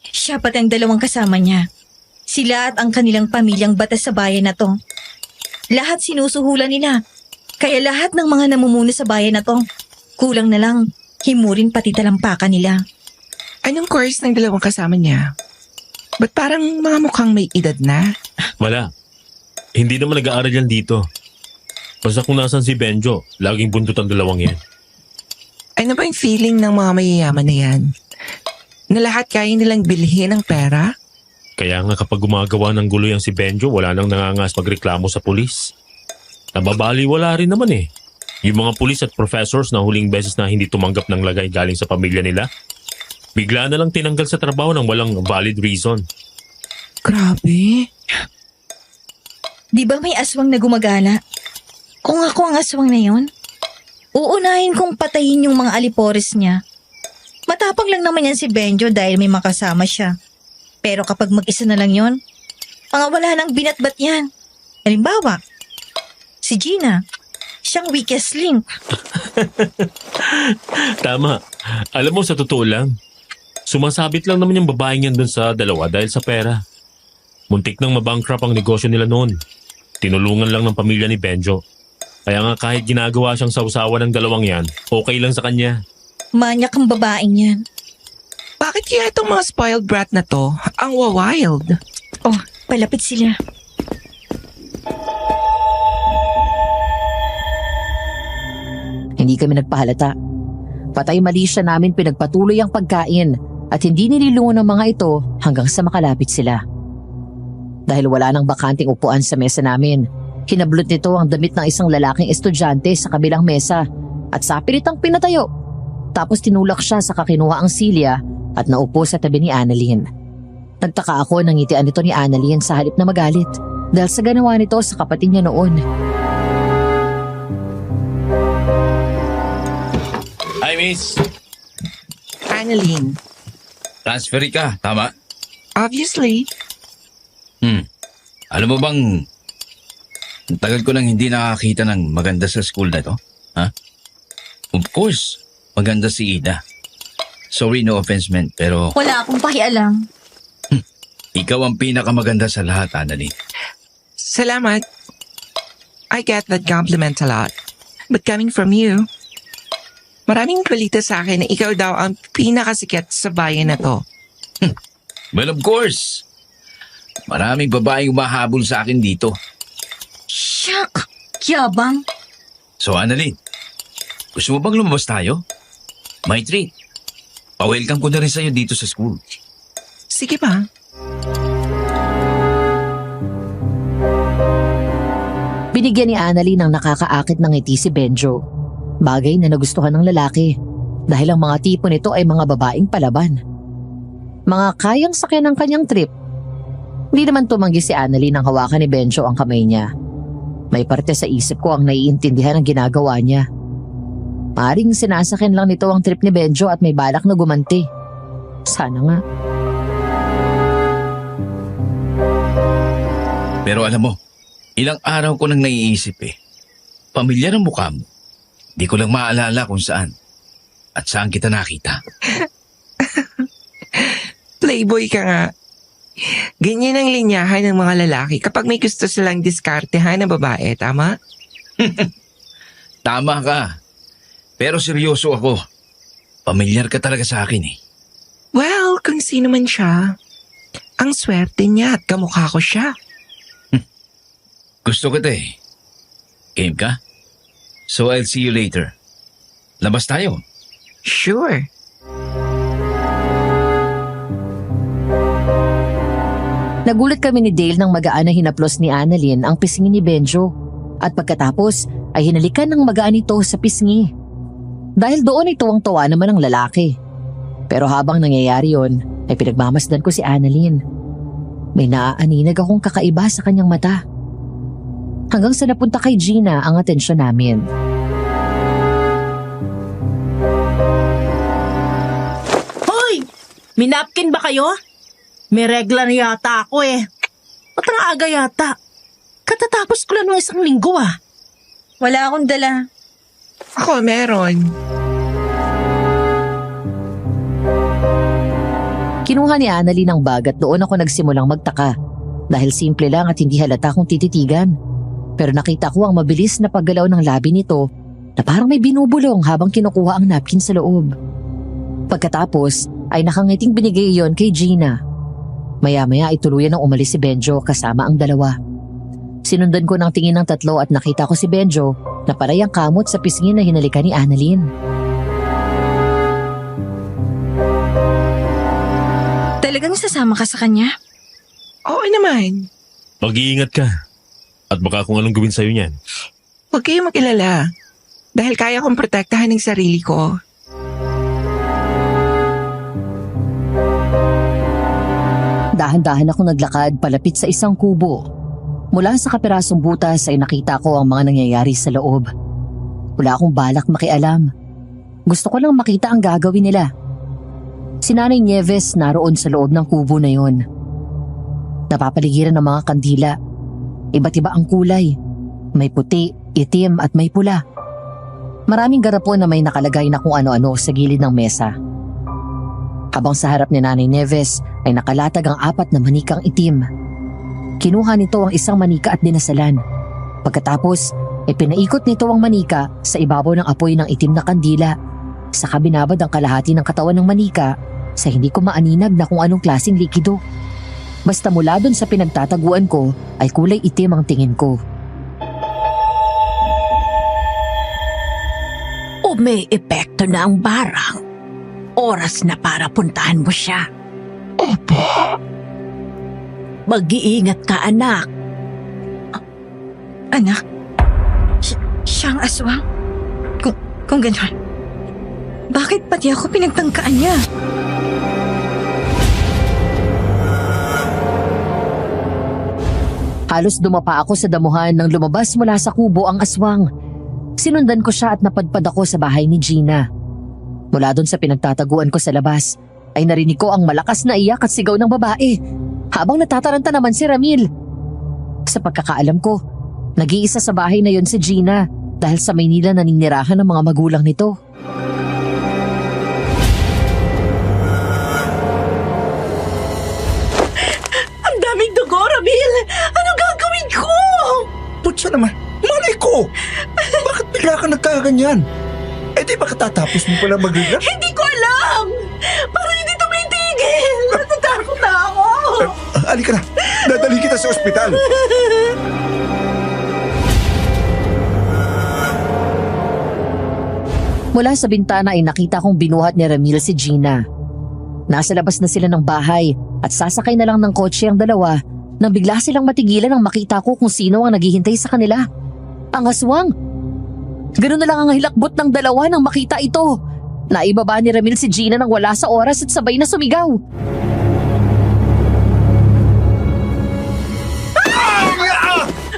G: Siya pati ang 2 kasama niya. Sila at ang kanilang pamilyang batas sa bayan na to. Lahat sinusuhulan nila. Kaya lahat ng mga namumuno sa bayan na to, kulang na lang, himurin pati talampakan nila.
I: Anong course ng 2 kasama niya? Ba't parang mga mukhang may edad na?
F: Wala. Hindi naman nag-aaral yan dito. Basta kung nasan si Benjo, laging buntot ang 2 yan.
I: Ano ba yung feeling ng mga mayayaman na yan? Na lahat kaya nilang bilhin ng pera?
F: Kaya nga kapag gumagawa ng gulo yan si Benjo, wala nang nangangas magreklamo sa pulis. Nababaliwala rin naman eh. Yung mga pulis at professors na huling beses na hindi tumanggap ng lagay galing sa pamilya nila, bigla na lang tinanggal sa trabaho ng walang valid reason.
I: Grabe.
G: Di ba may aswang na gumagala? Kung ako ang aswang na yon, uunahin kong patayin yung mga alipores niya. Matapang lang naman yan si Benjo dahil may makasama siya. Pero kapag mag-isa na lang yon, mga wala nang binatbat yan. Halimbawa, si Gina, siyang weakest link.
F: Tama. Alam mo, sa totoo lang, Sumasabit lang naman yung babaeng yan dun sa dalawa dahil sa pera. Muntik nang mabankrupt ang negosyo nila noon. Tinulungan lang ng pamilya ni Benjo. Kaya nga kahit ginagawa siyang sausawa ng dalawang yan, okay lang sa kanya.
G: Manyak ang babaeng yan.
I: Bakit kaya itong mga spoiled brat na to ang wild?
G: Oh, palapit sila.
E: Hindi kami nagpahalata. Patay-mali siya namin pinagpatuloy ang pagkain at hindi nililungon ng mga ito hanggang sa makalapit sila. Dahil wala nang bakanting upuan sa mesa namin, hinablot nito ang damit ng isang lalaking estudyante sa kabilang mesa at sapiritang pinatayo. Tapos tinulak siya sa kakinuha ang silya at naupo sa tabi ni Annalyn. Nagtaka ako nang ngitian nito ni Annalyn sa halip na magalit dahil sa ganawa nito sa kapatid niya noon.
B: Hi, miss.
I: Annalyn,
B: Transfer ka, tama?
I: obviously.
B: Alam mo bang, ang tagal ko nang hindi nakakita ng maganda sa school na to? Ha? Of course, maganda si Ida. Sorry, no offense meant, pero
G: Wala akong pakialam.
B: ikaw ang pinakamaganda sa lahat, Annalyn.
I: Salamat. I get that compliment a lot. But coming from you, maraming balita sa akin na ikaw daw ang pinakasikat sa bayan na to.
B: Well, of course. Maraming babaeng umahabol sa akin dito.
G: Shuck! Yabang!
B: So, Annalyn, gusto mo bang lumabas tayo? May treat. Pa-welcome ko na rin sa'yo dito sa school.
I: Sige ba?
E: Binigyan ni Annalyn ng nakakaakit ng ngiti si Benjo. Bagay na nagustuhan ng lalaki dahil ang mga tipo nito ay mga babaeng palaban. Mga kayang sakyan ng kanyang trip. Hindi naman tumanggi si Annalyn nang hawakan ni Benjo ang kamay niya. May parte sa isip ko ang naiintindihan ng ginagawa niya. Paring sinasakyan lang nito ang trip ni Benjo at may balak na gumanti. Sana nga.
B: Pero alam mo, ilang araw ko nang naiisip Pamilyar ang mukha mo. Di ko lang maalala kung saan. At saan kita nakita.
I: Playboy ka nga. Ganyan ang linyahan ng mga lalaki kapag may gusto silang diskartehan ng babae, tama?
B: Tama ka. Pero seryoso ako. Pamilyar ka talaga sa akin
I: Well, kung sino man siya, ang swerte niya at kamukha ko siya.
B: Gusto kita Game ka? So I'll see you later. Labas tayo.
I: Sure.
E: Nagulat kami ni Dale nang magaan na hinaplos ni Annalyn ang pisngi ni Benjo at pagkatapos ay hinalikan ng magaan ito sa pisngi. Dahil doon ay tuwang-tuwa naman ang lalaki. Pero habang nangyayari yon, ay pinagmamasdan ko si Annalyn. May naaaninag akong kakaiba sa kanyang mata. Hanggang sa napunta kay Gina ang atensyon namin.
D: Hoy! May napkin ba kayo? May regla na yata ako Ba't ang aga yata? Katatapos ko lang ng isang linggo
G: Wala akong dala.
I: Ako, meron.
E: Kinuha ni Annalyn ang bag at doon ako nagsimulang magtaka. Dahil simple lang at hindi halata kung tititigan. Pero nakita ko ang mabilis na paggalaw ng labi nito na parang may binubulong habang kinukuha ang napkin sa loob. Pagkatapos ay nakangiting binigay iyon kay Gina. Maya-maya ay tuluyan ng umalis si Benjo kasama ang dalawa. Sinundan ko ng tingin ng tatlo at nakita ko si Benjo na parayang kamot sa pisngi na hinalikan ni Annalyn.
G: Talagang sasama ka sa kanya?
I: Oo naman.
F: Mag-iingat ka. At baka kung anong gawin sa'yo niyan.
I: Huwag kayong mag-alala. Dahil kaya kong protektahan ng sarili ko.
E: Dahan-dahan ako naglakad palapit sa isang kubo. Mula sa kapirasong butas ay nakita ko ang mga nangyayari sa loob. Wala akong balak makialam. Gusto ko lang makita ang gagawin nila. Si Nanay Nieves naroon sa loob ng kubo na yon. Napapaligiran ng mga kandila. Iba't iba ang kulay. May puti, itim at may pula. Maraming garapon na may nakalagay na kung ano-ano sa gilid ng mesa. Habang sa harap ni Nanay Nieves ay nakalatag ang 4 na manikang itim. Kinuha nito ang isang manika at dinasalan. Pagkatapos, pinaikot nito ang manika sa ibabaw ng apoy ng itim na kandila. Saka binabad ang kalahati ng katawan ng manika sa hindi ko maaninag na kung anong klaseng likido. Basta mula dun sa pinagtataguan ko ay kulay itim ang tingin ko.
H: O may epekto na ang barang. Oras na para puntahan mo siya.
J: Opo.
H: Mag-iingat ka, anak.
G: Anak, siya ang aswang? Kung gano'n, bakit pati ako pinagtangkaan niya?
E: Halos dumapa ako sa damuhan nang lumabas mula sa kubo ang aswang. Sinundan ko siya at napadpad ako sa bahay ni Gina. Mula doon sa pinagtataguan ko sa labas, ay narinig ko ang malakas na iyak at sigaw ng babae, habang natataranta naman si Ramil. Sa pagkakaalam ko, nag-iisa sa bahay na yon si Gina dahil sa Maynila naninirahan ng mga magulang nito.
D: Ang daming dugo, Ramil! Anong gagawin ko?
A: Putsa naman, malay ko! Bakit bigla ka nagkaganyan? Di ba katatapos mo pala mag-relax?
D: Hindi ko alam! Parang hindi tumitigil! Natatakot na ako!
A: Halika na, dadali kita sa ospital.
E: Mula sa bintana ay nakita kong binuhat ni Ramil si Gina. Nasa labas na sila ng bahay at sasakay na lang ng kotse ang dalawa nang bigla silang matigilan nang makita ko kung sino ang naghihintay sa kanila. Ang aswang! Ganun na lang ang hilakbot ng dalawa nang makita ito. Naibaba ni Ramil si Gina nang wala sa oras at sabay na sumigaw.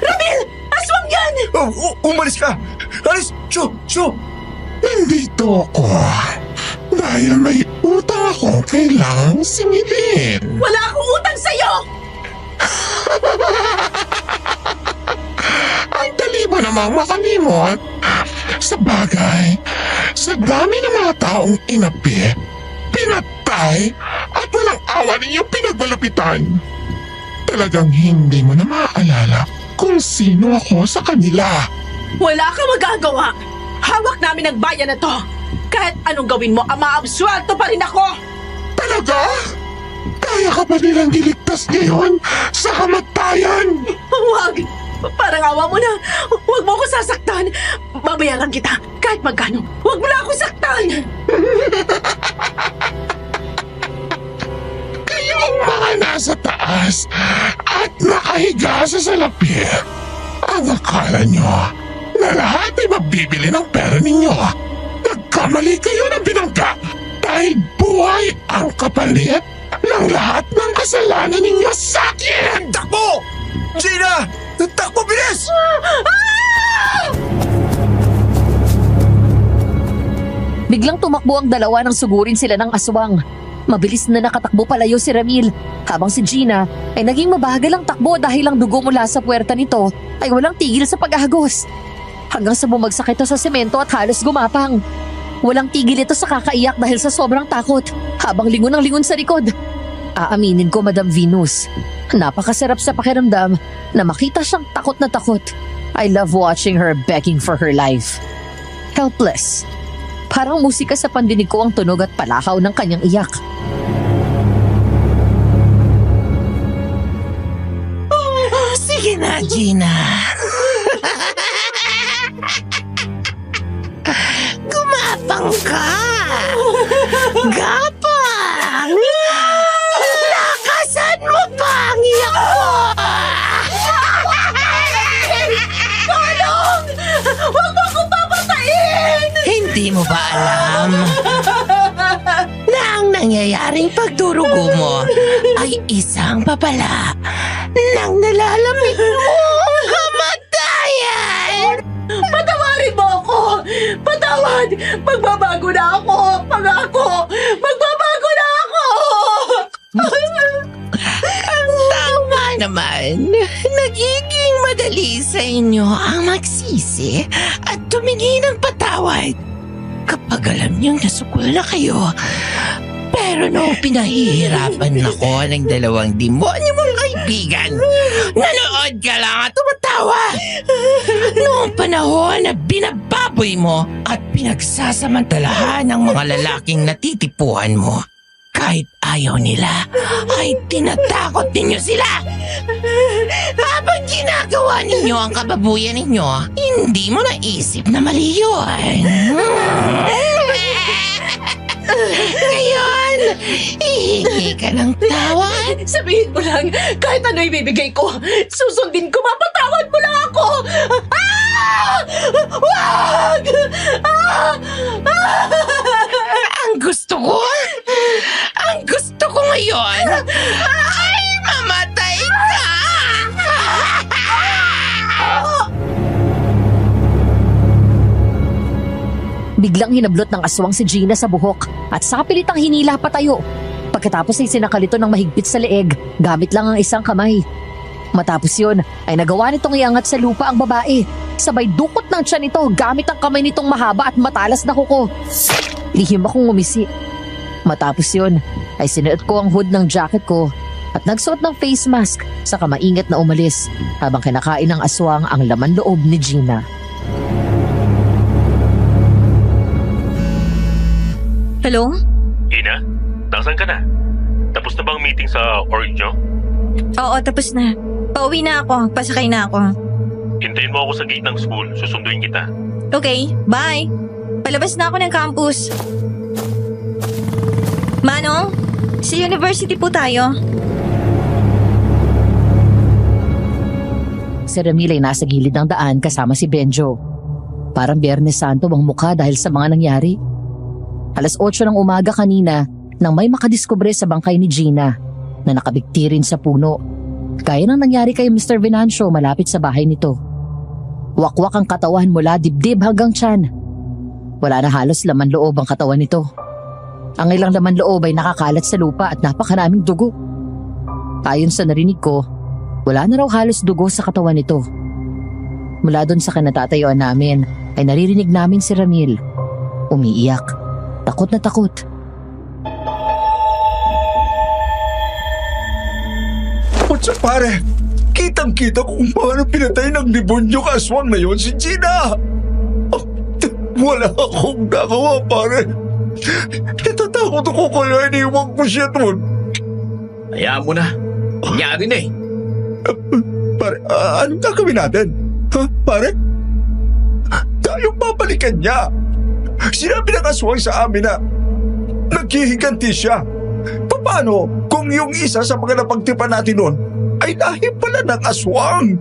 D: Ramil! Aswang yan!
A: Umalis ka! Alis! Shoo!
J: Nandito ako. Dahil may utang akong kailangang singilin.
D: Wala akong utang sa'yo!
J: Ang dali mo namang makalimot. Sa bagay, sa dami ng mga taong inapi, pinatay, at walang awa ninyong pinagmalupitan. Talagang hindi mo na maaalala kung sino ako sa kanila.
D: Wala kang magagawa! Hawak namin ang bayan na to! Kahit anong gawin mo, maabsuelto pa rin ako!
J: Talaga? Kaya ka pa nilang iligtas ngayon sa kamatayan?
D: Huwag! Parang awa mo na! Huwag mo ako sasaktan! Babayaran kita kahit magkano! Huwag mo na ako saktan!
J: Kayong mga nasa taas at nakahiga sa salapi, ang akala nyo na lahat ay mabibili ng pera ninyo. Nagkamali kayo ng binangga dahil buhay ang kapalit ng lahat ng kasalanan ninyo sa akin!
A: Takbo! Gina! Takbo, bilis!
E: Biglang tumakbo ang dalawa nang sugurin sila ng aswang. Mabilis na nakatakbo palayo si Ramil, habang si Gina ay naging mabagal ang takbo dahil ang dugo mula sa puwerta nito ay walang tigil sa pag-ahagos. Hanggang sa bumagsak ito sa semento at halos gumapang. Walang tigil ito sa kakaiyak dahil sa sobrang takot, habang lingon ang lingon sa likod. Aaminin ko, Madam Venus, napakasarap sa pakiramdam na makita siyang takot na takot. I love watching her begging for her life. Helpless. Parang musika sa pandinig ko ang tunog at palakaw ng kanyang iyak.
I: Sige na, Gina. Gumapang ka! Gapang! Lakasan mo pa ang iyak mo!
D: Tulong! Huwag mo akong papatayin!
I: Hindi mo ba alam na ang nangyayaring pagdurugo mo ay isang papala ng nalalamig mong kamatayan?
D: Patawarin mo ako! Patawad! Magbabago na ako! Pangako! Magbabago na ako!
I: Tama naman. Nagiging madali sa inyo ang magsisi at tumingi ng patawad kapag alam niyong nasukul na kayo. Pero nung pinahihirapan ako ng dalawang demonyo mong kaibigan, nanood ka lang at tumatawa. Noong panahon na binababoy mo at pinagsasamantalahan ng mga lalaking natitipuhan mo, kahit ayaw nila, ay tinatakot ninyo sila. Habang ginagawa ninyo ang kababuyan ninyo, hindi mo naisip na mali yun. Ngayon, ihingi ka ng tawad.
D: Sabihin mo lang, kahit ano ibibigay ko, susundin ko, mapatawad mo lang ako! Wag!
I: Ang gusto ko ngayon ay mamatay ka!
E: Biglang hinablot ng aswang si Gina sa buhok at sa pilitang hinila patayo. Pagkatapos ay sinakal ito ng mahigpit sa leeg gamit lang ang isang kamay. Matapos yun ay nagawa nitong iangat sa lupa ang babae. Sabay dukot ng tiyan nito gamit ang kamay nitong mahaba at matalas na kuko. Lihim akong umisi. Matapos yun ay sinuot ko ang hood ng jacket ko at nagsuot ng face mask saka maingat na umalis habang kinakain ng aswang ang laman loob ni Gina.
G: Hello?
F: Ina, nasan ka na? Tapos na bang meeting sa org nyo?
G: Oo, tapos na. Pauwi na ako. Pasakay na ako.
F: Hintayin mo ako sa gate ng school. Susunduin kita.
G: Okay, bye. Palabas na ako ng campus. Manong, sa university po tayo.
E: Si Ramil ay nasa gilid ng daan kasama si Benjo. Parang Biyernes Santo ang mukha dahil sa mga nangyari. 8:00 ng umaga kanina nang may makadiskubre sa bangkay ni Gina na nakabigti rin sa puno. Gaya ng nangyari kay Mr. Venancio malapit sa bahay nito. Wakwak ang katawan mula dibdib hanggang tiyan. Wala na halos laman loob ang katawan nito. Ang ilang laman loob ay nakakalat sa lupa at napakaraming dugo. Ayon sa narinig ko, wala na raw halos dugo sa katawan nito. Mula doon sa kinatatayuan namin ay naririnig namin si Ramil. Umiiyak. Takot na takot.
A: Kutsa pare, kitang-kita ko kung paano pinatay ng demonyo kaswang na yon si Gina. Wala akong nagawa pare. Natatakot ako kaya iniwag ko siya doon.
B: Hayaan mo na. Nangyari na eh.
A: Pare, anong gagawin natin? Ha, pare? Tayong babalikan niya. Sinabi ng aswang sa amin na naghihiganti siya. Paano kung yung isa sa mga napagtipan natin noon ay dahil pala ng aswang?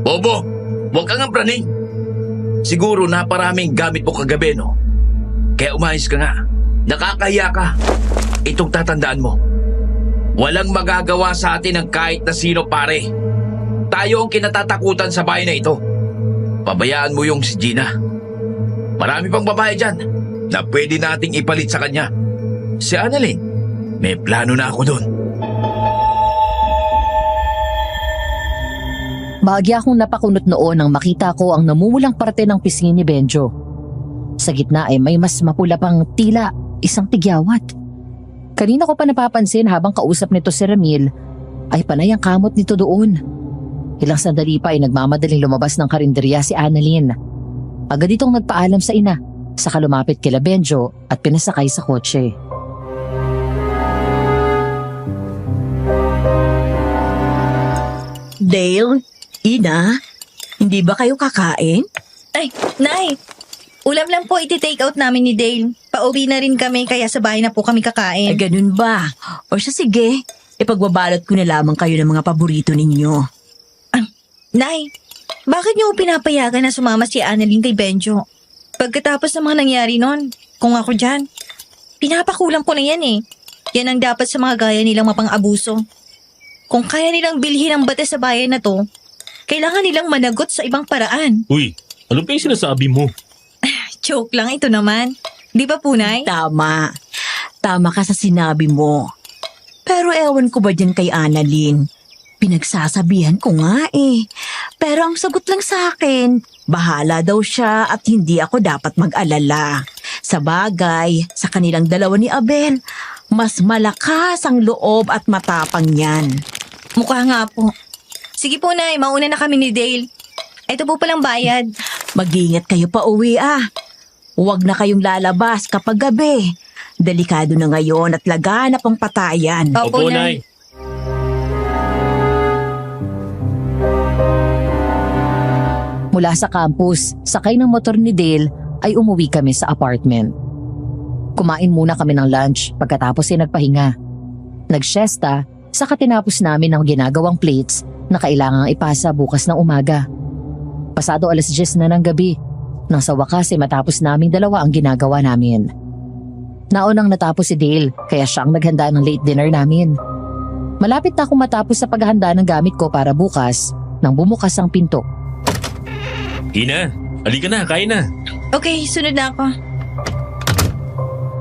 B: Bobo, huwag kang praning. Siguro naparaming gamit mo kagabi, no? Kaya umayos ka nga. Nakakahiya ka. Itong tatandaan mo. Walang magagawa sa atin ng kahit na sino, pare. Tayo ang kinatatakutan sa bahay na ito. Pabayaan mo yung si Gina. Marami pang babae dyan na pwede nating ipalit sa kanya. Si Annalyn, may plano na ako doon.
E: Bahagya akong napakunot noon nang makita ko ang namumulang parte ng pisngi ni Benjo. Sa gitna ay may mas mapula pang tila, isang tigyawat. Kanina ko pa napapansin habang kausap nito si Ramil, ay panay ang kamot nito doon. Ilang sandali pa ay nagmamadaling lumabas ng karinderya si Annalyn. Agad itong nagpaalam sa ina, saka lumapit kila Benjo at pinasakay sa kotse.
H: Dale, Ina, hindi ba kayo kakain?
G: Ay, Nay. Ulam lang po iti-take out namin ni Dale. Pauwi na rin kami kaya sa bahay na po kami kakain.
H: Ay, ganun ba? O siya, sige. Ipagbabalot ko na lamang kayo ng mga paborito ninyo.
G: Nay, bakit niyo pinapayagan na sumama si Annalyn kay Benjo? Pagkatapos ng mga nangyari nun, kung ako dyan, pinapakulang ko na yan eh. Yan ang dapat sa mga gaya nilang mapang-abuso. Kung kaya nilang bilhin ang batas sa bayan na to, kailangan nilang managot sa ibang paraan.
F: Uy, ano pa yung sinasabi mo?
G: Joke lang ito naman. Di ba, Punay?
H: Tama. Tama ka sa sinabi mo. Pero ewan ko ba dyan kay Annalyn? Pinagsasabihan ko nga eh. Pero ang sagot lang sa akin, bahala daw siya at hindi ako dapat mag-alala. Sa bagay, sa kanilang dalawa ni Abel, Mas malakas ang loob at matapang yan.
G: Mukha nga po. Sige po, Nay. Mauna na kami ni Dale. Ito po palang bayad.
H: Mag-ingat kayo pa uwi Huwag na kayong lalabas kapag gabi. Delikado na ngayon at laganap ang patayan.
G: Opo, Nay.
E: Mula sa campus, sakay ng motor ni Dale ay umuwi kami sa apartment. Kumain muna kami ng lunch pagkatapos ay nagpahinga. Nagsiesta, saka tinapos namin ang ginagawang plates na kailangang ipasa bukas ng umaga. Pasado 10:00 na ng gabi, nang sa wakas ay matapos naming dalawa ang ginagawa namin. Naunang natapos si Dale kaya siya ang naghanda ng late dinner namin. Malapit na akong matapos sa paghahanda ng gamit ko para bukas nang bumukas ang pinto.
F: Ina, halika na, kain na.
G: Okay, sunod na ako.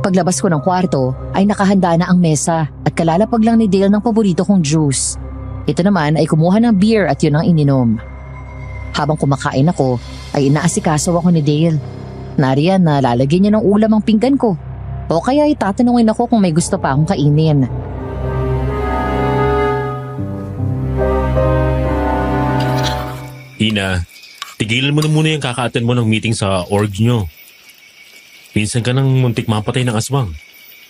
E: Paglabas ko ng kwarto ay nakahanda na ang mesa at kalalapag lang ni Dale ng paborito kong juice. Ito naman ay kumuha ng beer at yun ang ininom. Habang kumakain ako ay inaasikaso ako ni Dale. Nariyan na lalagyan niya ng ulam ang pinggan ko o kaya ay tatanungin ako kung may gusto pa akong kainin.
F: Ina, tigilan mo na muna yung kaka-attend mo ng meeting sa org nyo. Minsan ka nang muntik mapatay ng aswang.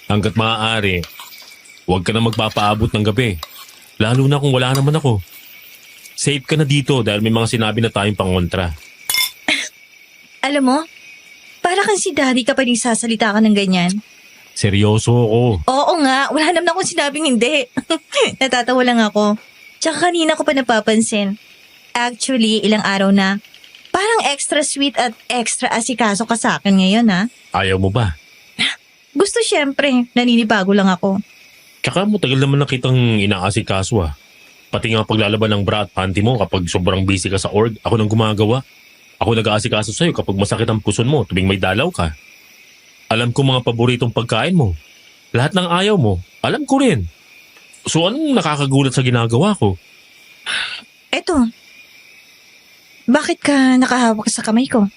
F: Hanggat maaari, huwag ka na magpapaabot ng gabi. Lalo na kung wala naman ako. Safe ka na dito dahil may mga sinabi na tayong pangontra.
G: Alam mo, para kang si Daddy kapag nagsasalita ka ng ganyan.
F: Seryoso ako.
G: Oo nga, wala naman akong sinabing hindi. Natatawa lang ako. Tsaka kanina ko pa napapansin. Actually, ilang araw na, parang extra sweet at extra asikaso ka sa akin ngayon, ha?
F: Ayaw mo ba?
G: Gusto syempre, naninibago lang ako.
F: Tsaka matagal naman na kitang inaasikaso ah. Pati nga paglalaban ng bra at panty mo kapag sobrang busy ka sa org, ako nang gumagawa. Ako nag-aasikaso sa'yo kapag masakit ang puson mo tuwing may dalaw ka. Alam ko mga paboritong pagkain mo. Lahat ng ayaw mo, alam ko rin. So anong nakakagulat sa ginagawa ko?
G: Eto, bakit ka nakahawak sa kamay ko?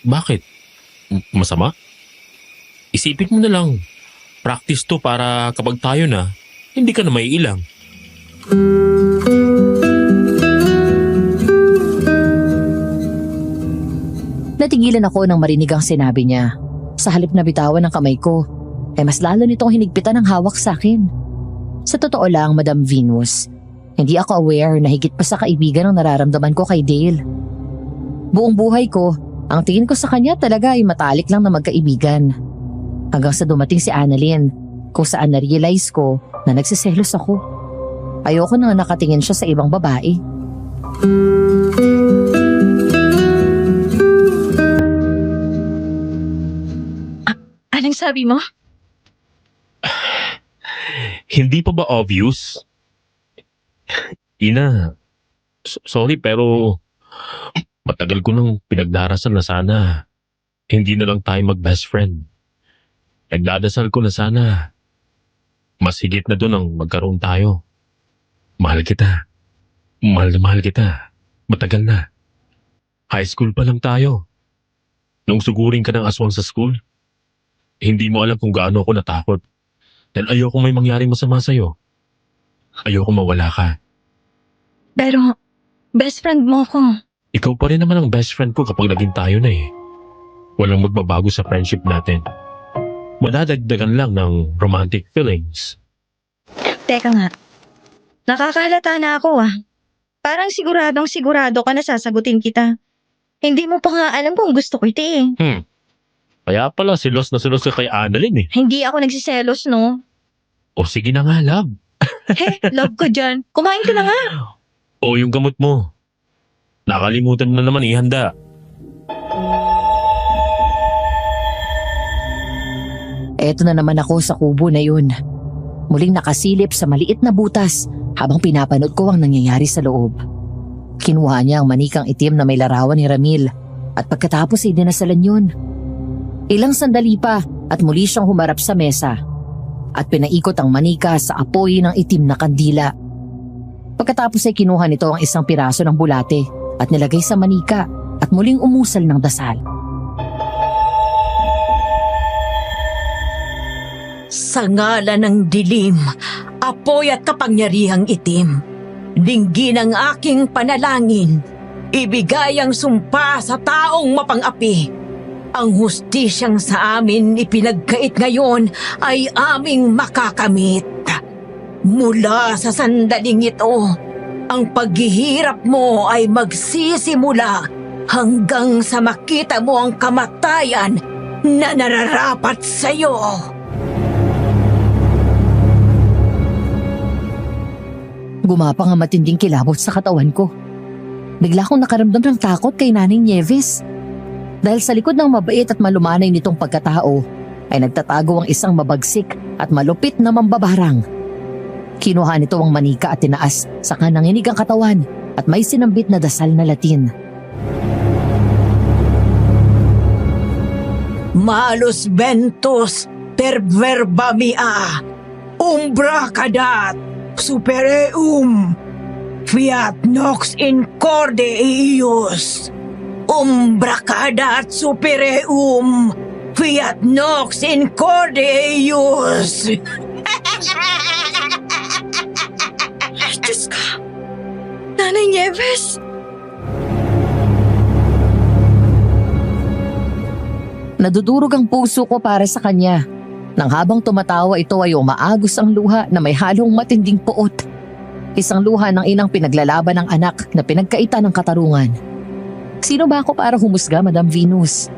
F: Bakit? Masama? Isipin mo na lang. Practice to para kapag tayo na, hindi ka na maiilang.
E: Natigilan ako nang marinig ang sinabi niya. Sa halip na bitawan ng kamay ko, ay mas lalo nitong hinigpitan ang hawak sa akin. Sa totoo lang, Madam Venus, hindi ako aware na higit pa sa kaibigan ang nararamdaman ko kay Dale. Buong buhay ko, ang tingin ko sa kanya talaga ay matalik lang na magkaibigan. Hanggang sa dumating si Annalyn, kung saan na-realize ko na nagsiselos ako. Ayoko na nakatingin siya sa ibang babae.
G: Anong sabi mo?
F: Hindi pa ba obvious? Ina, sorry pero matagal ko nang pinagdarasal na sana hindi na lang tayo mag-best friend. Nagdadasal ko na sana mas higit na doon ang magkaroon tayo. Mahal kita. Mahal na mahal kita. Matagal na. High school pa lang tayo. Nung sugurin ka ng aswang sa school, hindi mo alam kung gaano ako natakot. Dahil ayoko may mangyaring masama sa'yo. Ayoko mawala ka.
G: Pero, best friend mo ko.
F: Ikaw pa rin naman ang best friend ko kapag naging tayo na eh. Walang magbabago sa friendship natin. Madadagdagan lang ng romantic feelings.
G: Teka nga. Nakakahalata na ako ah. Parang siguradong sigurado ka na sasagutin kita. Hindi mo pa nga alam kung gusto ko ito eh.
F: Kaya pala silos na silos ka kay Annalyn eh.
G: Hindi ako nagsiselos no.
F: O sige na nga, love.
G: Love ko dyan. Kumain ka na nga.
F: O yung gamot mo. Nakalimutan mo na naman ihanda.
E: Eto na naman ako sa kubo na yun. Muling nakasilip sa maliit na butas habang pinapanood ko ang nangyayari sa loob. Kinuha niya ang manikang itim na may larawan ni Ramil at pagkatapos ay dinasalan yun. Ilang sandali pa at muli siyang humarap sa mesa at pinaikot ang manika sa apoy ng itim na kandila. Pagkatapos ay kinuha nito ang isang piraso ng bulate at nilagay sa manika at muling umusal ng dasal.
H: Sa ngalan ng dilim, apoy at kapangyarihang itim, dinggin ang aking panalangin, ibigay ang sumpa sa taong mapang-api. Ang hustisyang sa amin ipinagkait ngayon ay aming makakamit. Mula sa sandaling ito, ang paghihirap mo ay magsisimula hanggang sa makita mo ang kamatayan na nararapat sa iyo.
E: Gumapang ang matinding kilabot sa katawan ko. Bigla akong nakaramdam ng takot kay Nanay Nieves. Dahil sa likod ng mabait at malumanay nitong pagkatao, ay nagtatago ang isang mabagsik at malupit na mambabarang. Kinuha nito ang manika at tinaas, saka nanginig ang katawan at may sinambit na dasal na Latin.
H: Malus ventus per verba mea, umbra cadat, supereum, fiat nox in corde eius. Umbra cadat supereum, fiat nox in corde eius.
G: Diyos ka! Nanay Nieves!
E: Nadudurog ang puso ko para sa kanya. Nang habang tumatawa ito ay umaagos ang luha na may halong matinding puot. Isang luha ng inang pinaglalaban ng anak na pinagkaitan ng katarungan. Sino ba ako para humusga, Madam Venus?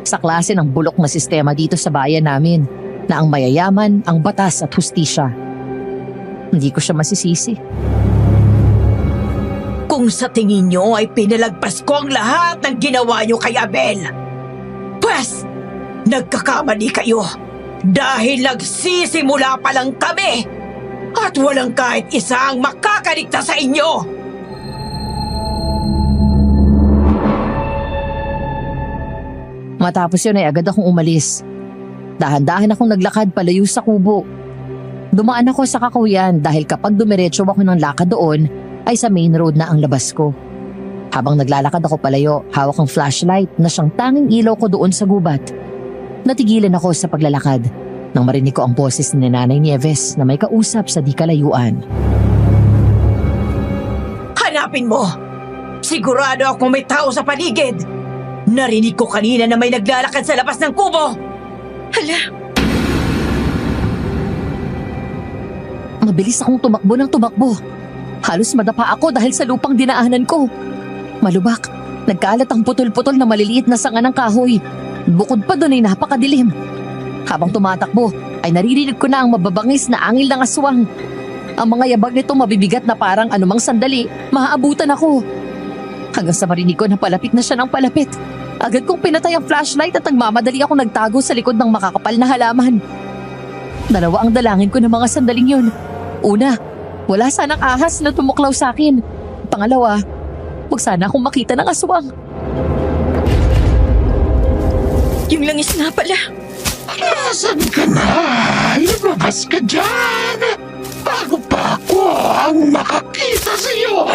E: Sa klase ng bulok na sistema dito sa bayan namin na ang mayayaman, ang batas at hustisya. Hindi ko siya masisisi.
H: Kung sa tingin nyo ay pinalagpas ko ang lahat ng ginawa nyo kay Abel, pwes, nagkakamali kayo dahil nagsisimula pa lang kami at walang kahit isa ang makakaligtas sa inyo.
E: Matapos yun ay agad akong umalis. Dahan-dahan akong naglakad palayo sa kubo. Dumaan ako sa Kakahuyan dahil kapag dumiretso ako ng lakad doon ay sa main road na ang labas ko. Habang naglalakad ako palayo, hawak ang flashlight na siyang tanging ilaw ko doon sa gubat. Natigilan ako sa paglalakad nang marinig ko ang boses ni Nanay Nieves na may kausap sa di kalayuan.
H: Hanapin mo! Sigurado ako may tao sa paligid! Narinig ko kanina na may naglalakad sa labas ng kubo!
G: Hala!
E: Mabilis akong tumakbo ng tumakbo. Halos madapa ako dahil sa lupang dinaanan ko. Malubak, nagkalat ang putol-putol na maliliit na sanga ng kahoy. Bukod pa doon ay napakadilim. Habang tumatakbo, ay naririnig ko na ang mababangis na angil ng aswang. Ang mga yabag nito mabibigat na parang anumang sandali, maaabutan ako. Hanggang sa marinig ko na palapit na siya ng palapit. Agad kong pinatay ang flashlight at nagmamadali ako nagtago sa likod ng makakapal na halaman. Dalawa ang dalangin ko ng mga sandaling yun. Una, wala sanang ahas na tumuklaw sa akin. Pangalawa, huwag sana akong makita ng aswang.
G: Yung langis na pala.
J: Nasaan ka na? Lumabas ka dyan! Bago pa ako ang makakita sa iyo!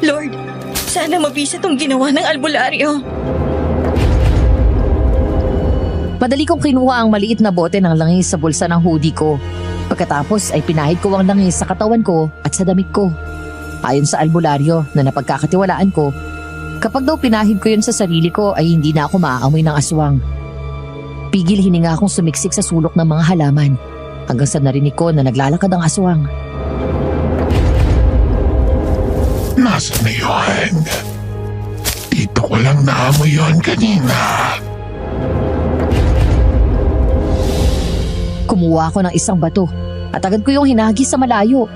G: Lord, sana mabisa tong ginawa ng albularyo.
E: Madali kong kinuha ang maliit na bote ng langis sa bulsa ng hoodie ko. Pagkatapos ay pinahid ko ang langis sa katawan ko at sa damit ko. Ayon sa albularyo na napagkakatiwalaan ko, kapag daw pinahid ko yun sa sarili ko ay hindi na ako maaamoy ng aswang. Pigil hininga akong sumiksik sa sulok ng mga halaman hanggang sa narinig ko na naglalakad ang aswang.
J: Nasaan na yun? Dito ko lang naamoy yun kanina.
E: Kumuha ako ng isang bato at agad ko yung hinagi sa malayo.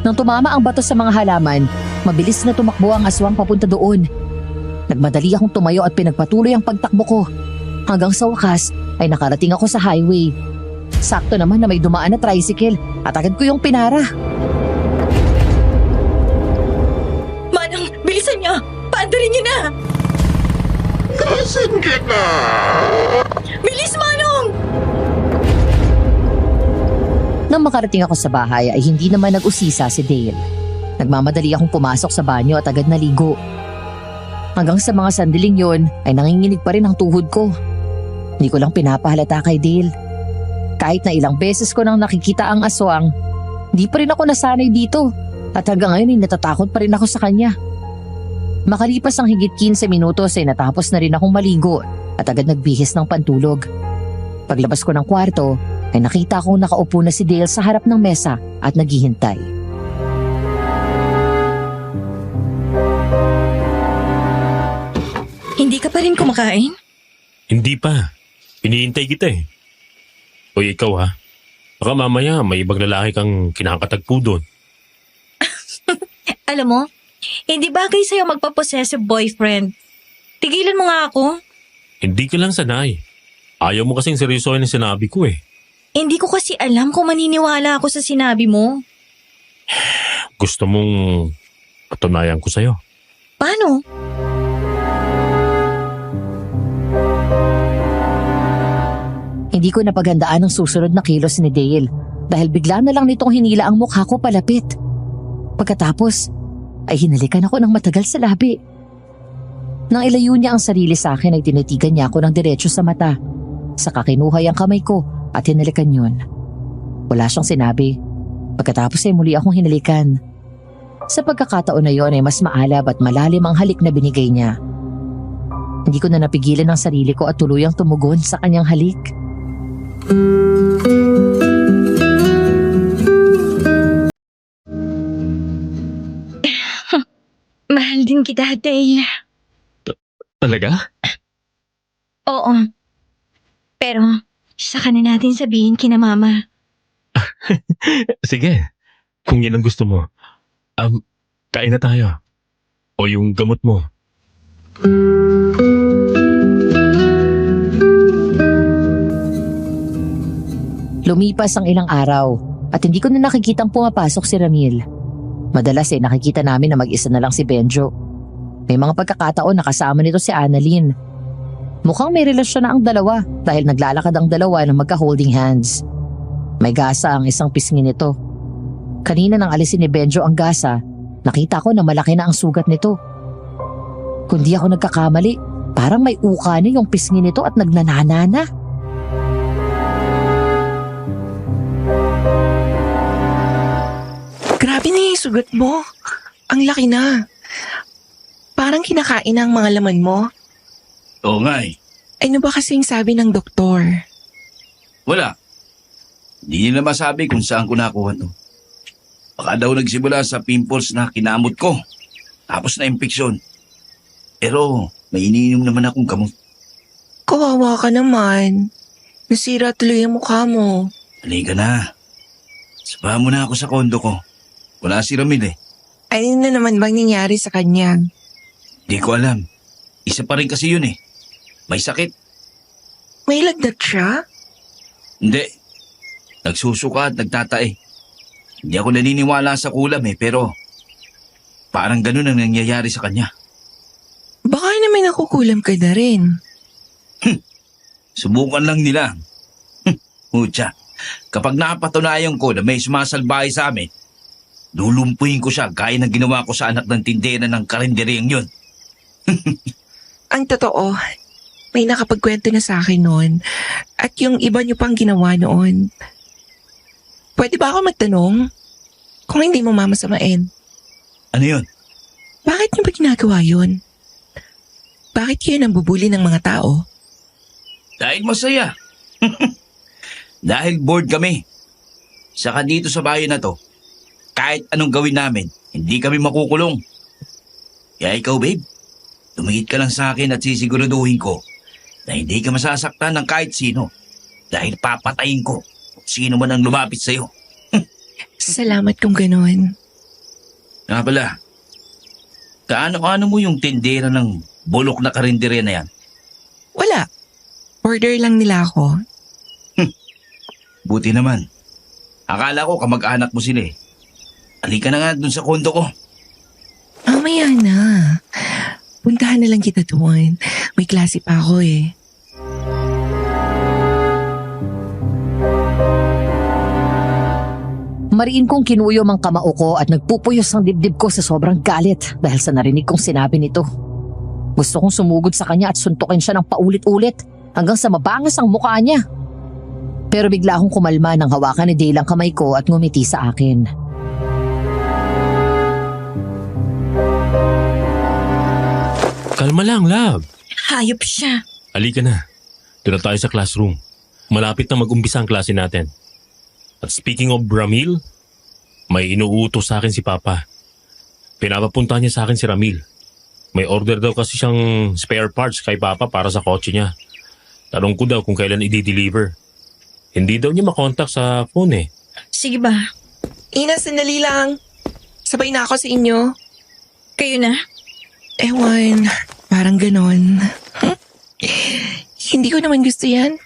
E: Nang tumama ang bato sa mga halaman, mabilis na tumakbo ang aswang papunta doon. Nagmadali akong tumayo at pinagpatuloy ang pagtakbo ko. Hanggang sa wakas ay nakarating ako sa highway. Sakto naman na may dumaan na tricycle at agad ko yung pinara.
G: Manang, bilisan niyo! Paandarin niyo na!
J: Nasaan ka na?
G: Bilis, Manong!
E: Nang makarating ako sa bahay ay hindi naman nag-usisa si Dale. Nagmamadali akong pumasok sa banyo at agad naligo. Hanggang sa mga sandaling yon ay nanginginig pa rin ang tuhod ko. Hindi ko lang pinapahalata kay Dale. Kahit na ilang beses ko nang nakikita ang aswang, di pa rin ako nasanay dito at hanggang ngayon ay natatakot pa rin ako sa kanya. Makalipas ang higit 15 minutos ay natapos na rin akong maligo at agad nagbihis ng pantulog. Paglabas ko ng kwarto ay nakita kong nakaupo na si Dale sa harap ng mesa at naghihintay.
G: Hindi ka pa rin kumakain?
F: Hindi pa. Iniintay kita eh. O ikaw ha? Baka mamaya may ibang lalaki kang kinakatagpo doon.
G: Alam mo, hindi bagay sa'yo magpa-possessive boyfriend. Tigilan mo nga ako.
F: Hindi ka lang sanay. Ayaw mo kasing seryosohin ang sinabi ko eh.
G: Hindi ko kasi alam kung maniniwala ako sa sinabi mo.
F: Gusto mong patunayan ko sa'yo.
G: Paano?
E: Hindi ko napaghandaan ang susunod na kilos ni Dale dahil bigla na lang nitong hinila ang mukha ko palapit. Pagkatapos ay hinalikan ako ng matagal sa labi. Nang ilayo niya ang sarili sa akin ay tinitigan niya ako ng diretso sa mata. Saka kinuha ang kamay ko at hinalikan yun. Wala siyang sinabi. Pagkatapos ay muli akong hinalikan. Sa pagkakataon na yon ay mas maalab at malalim ang halik na binigay niya. Hindi ko na napigilan ang sarili ko at tuluyang tumugon sa kanyang halik.
G: Mahal din kita, Dale.
F: Talaga?
G: Oo. Pero, saka na natin sabihin kina mama.
F: Sige. Kung yan ang gusto mo. Kain na tayo. O yung gamot mo.
E: Lumipas ang ilang araw at hindi ko na nakikitang pumapasok si Ramil. Madalas nakikita namin na mag-isa na lang si Benjo. May mga pagkakataon na kasama nito si Annalyn. Mukhang may relasyon na ang dalawa dahil naglalakad ang dalawa ng magka-holding hands. May gasa ang isang pisngi nito. Kanina nang alisin ni Benjo ang gasa, nakita ko na malaki na ang sugat nito. Kung di ako nagkakamali, parang may uka na yung pisngi nito at nagnanana.
I: Grabe na yung sugat mo. Ang laki na. Parang kinakain na ang mga laman mo.
B: Oo nga eh.
I: Ano ba kasing sabi ng doktor?
B: Wala. Hindi nila masabi kung saan ko nakuha to. Baka daw nagsimula sa pimples na kinamot ko. Tapos na impeksyon. Pero may iniinom naman akong gamot.
I: Kawawa ka naman. Nasira tuloy ang mukha mo.
B: Halika na. Sabahan mo na ako sa kondo ko. Wala si Ramil eh.
I: Ano na naman bang nangyari sa kanya?
B: Di ko alam. Isa pa rin kasi yun eh. May sakit.
I: May lagnat siya?
B: Hindi. Nagsusuka at nagtatae. Hindi ako naniniwala sa kulam eh, pero parang ganun ang nangyayari sa kanya.
I: Baka naman nakukulam ka na rin.
B: Subukan lang nila. Hutya, kapag napatunayan ko na may sumasalbahe sa amin, lulumpuin ko siya gaya ng ginawa ko sa anak ng tindera ng karinderyang yun.
I: Ang totoo, may nakapagkwento na sa akin noon at yung iba niyo pang ginawa noon. Pwede ba ako magtanong? Kung hindi mo mamasamain.
B: Ano yun?
I: Bakit niyo ba ginagawa yun? Bakit kayo nambubuli ng mga tao?
B: Dahil masaya. Dahil bored kami. Saka dito sa bayan na to, kahit anong gawin namin, hindi kami makukulong. Kaya ikaw, babe, tumingin ka lang sa akin at sisiguraduhin ko na hindi ka masasaktan ng kahit sino dahil papatayin ko kung sino man ang lumapit sa'yo.
I: Salamat kung gano'n.
B: Nga pala, kaano-ano mo yung tindera ng bulok na karinderya na yan?
I: Wala. Order lang nila ako.
B: Buti naman. Akala ko kamag-anak mo sila eh. Halika na nga dun sa kondo ko.
I: Mamaya na. Puntahan na lang kita doon. May klase pa ako eh.
E: Mariin kong kinuyom ang kamao ko at nagpupuyos ang dibdib ko sa sobrang galit dahil sa narinig kong sinabi nito. Gusto kong sumugod sa kanya at suntukin siya ng paulit-ulit hanggang sa mabangas ang mukha niya. Pero bigla akong kumalma nang hawakan ni Dale ang kamay ko at ngumiti sa akin.
F: Kalma lang, love.
G: Hayop siya.
F: Halika na. Doon na tayo sa classroom. Malapit na mag-umpisa ang klase natin. At speaking of Ramil, may inuutos sa akin si Papa. Pinapapunta niya sa akin si Ramil. May order daw kasi siyang spare parts kay Papa para sa kotse niya. Tanong ko daw kung kailan i-deliver. Hindi daw niya makontak sa phone eh.
G: Sige ba?
I: Ina, sandali lang. Sabay na ako sa inyo.
G: Kayo na?
I: Ewan, parang ganon. Hindi ko naman gusto yan.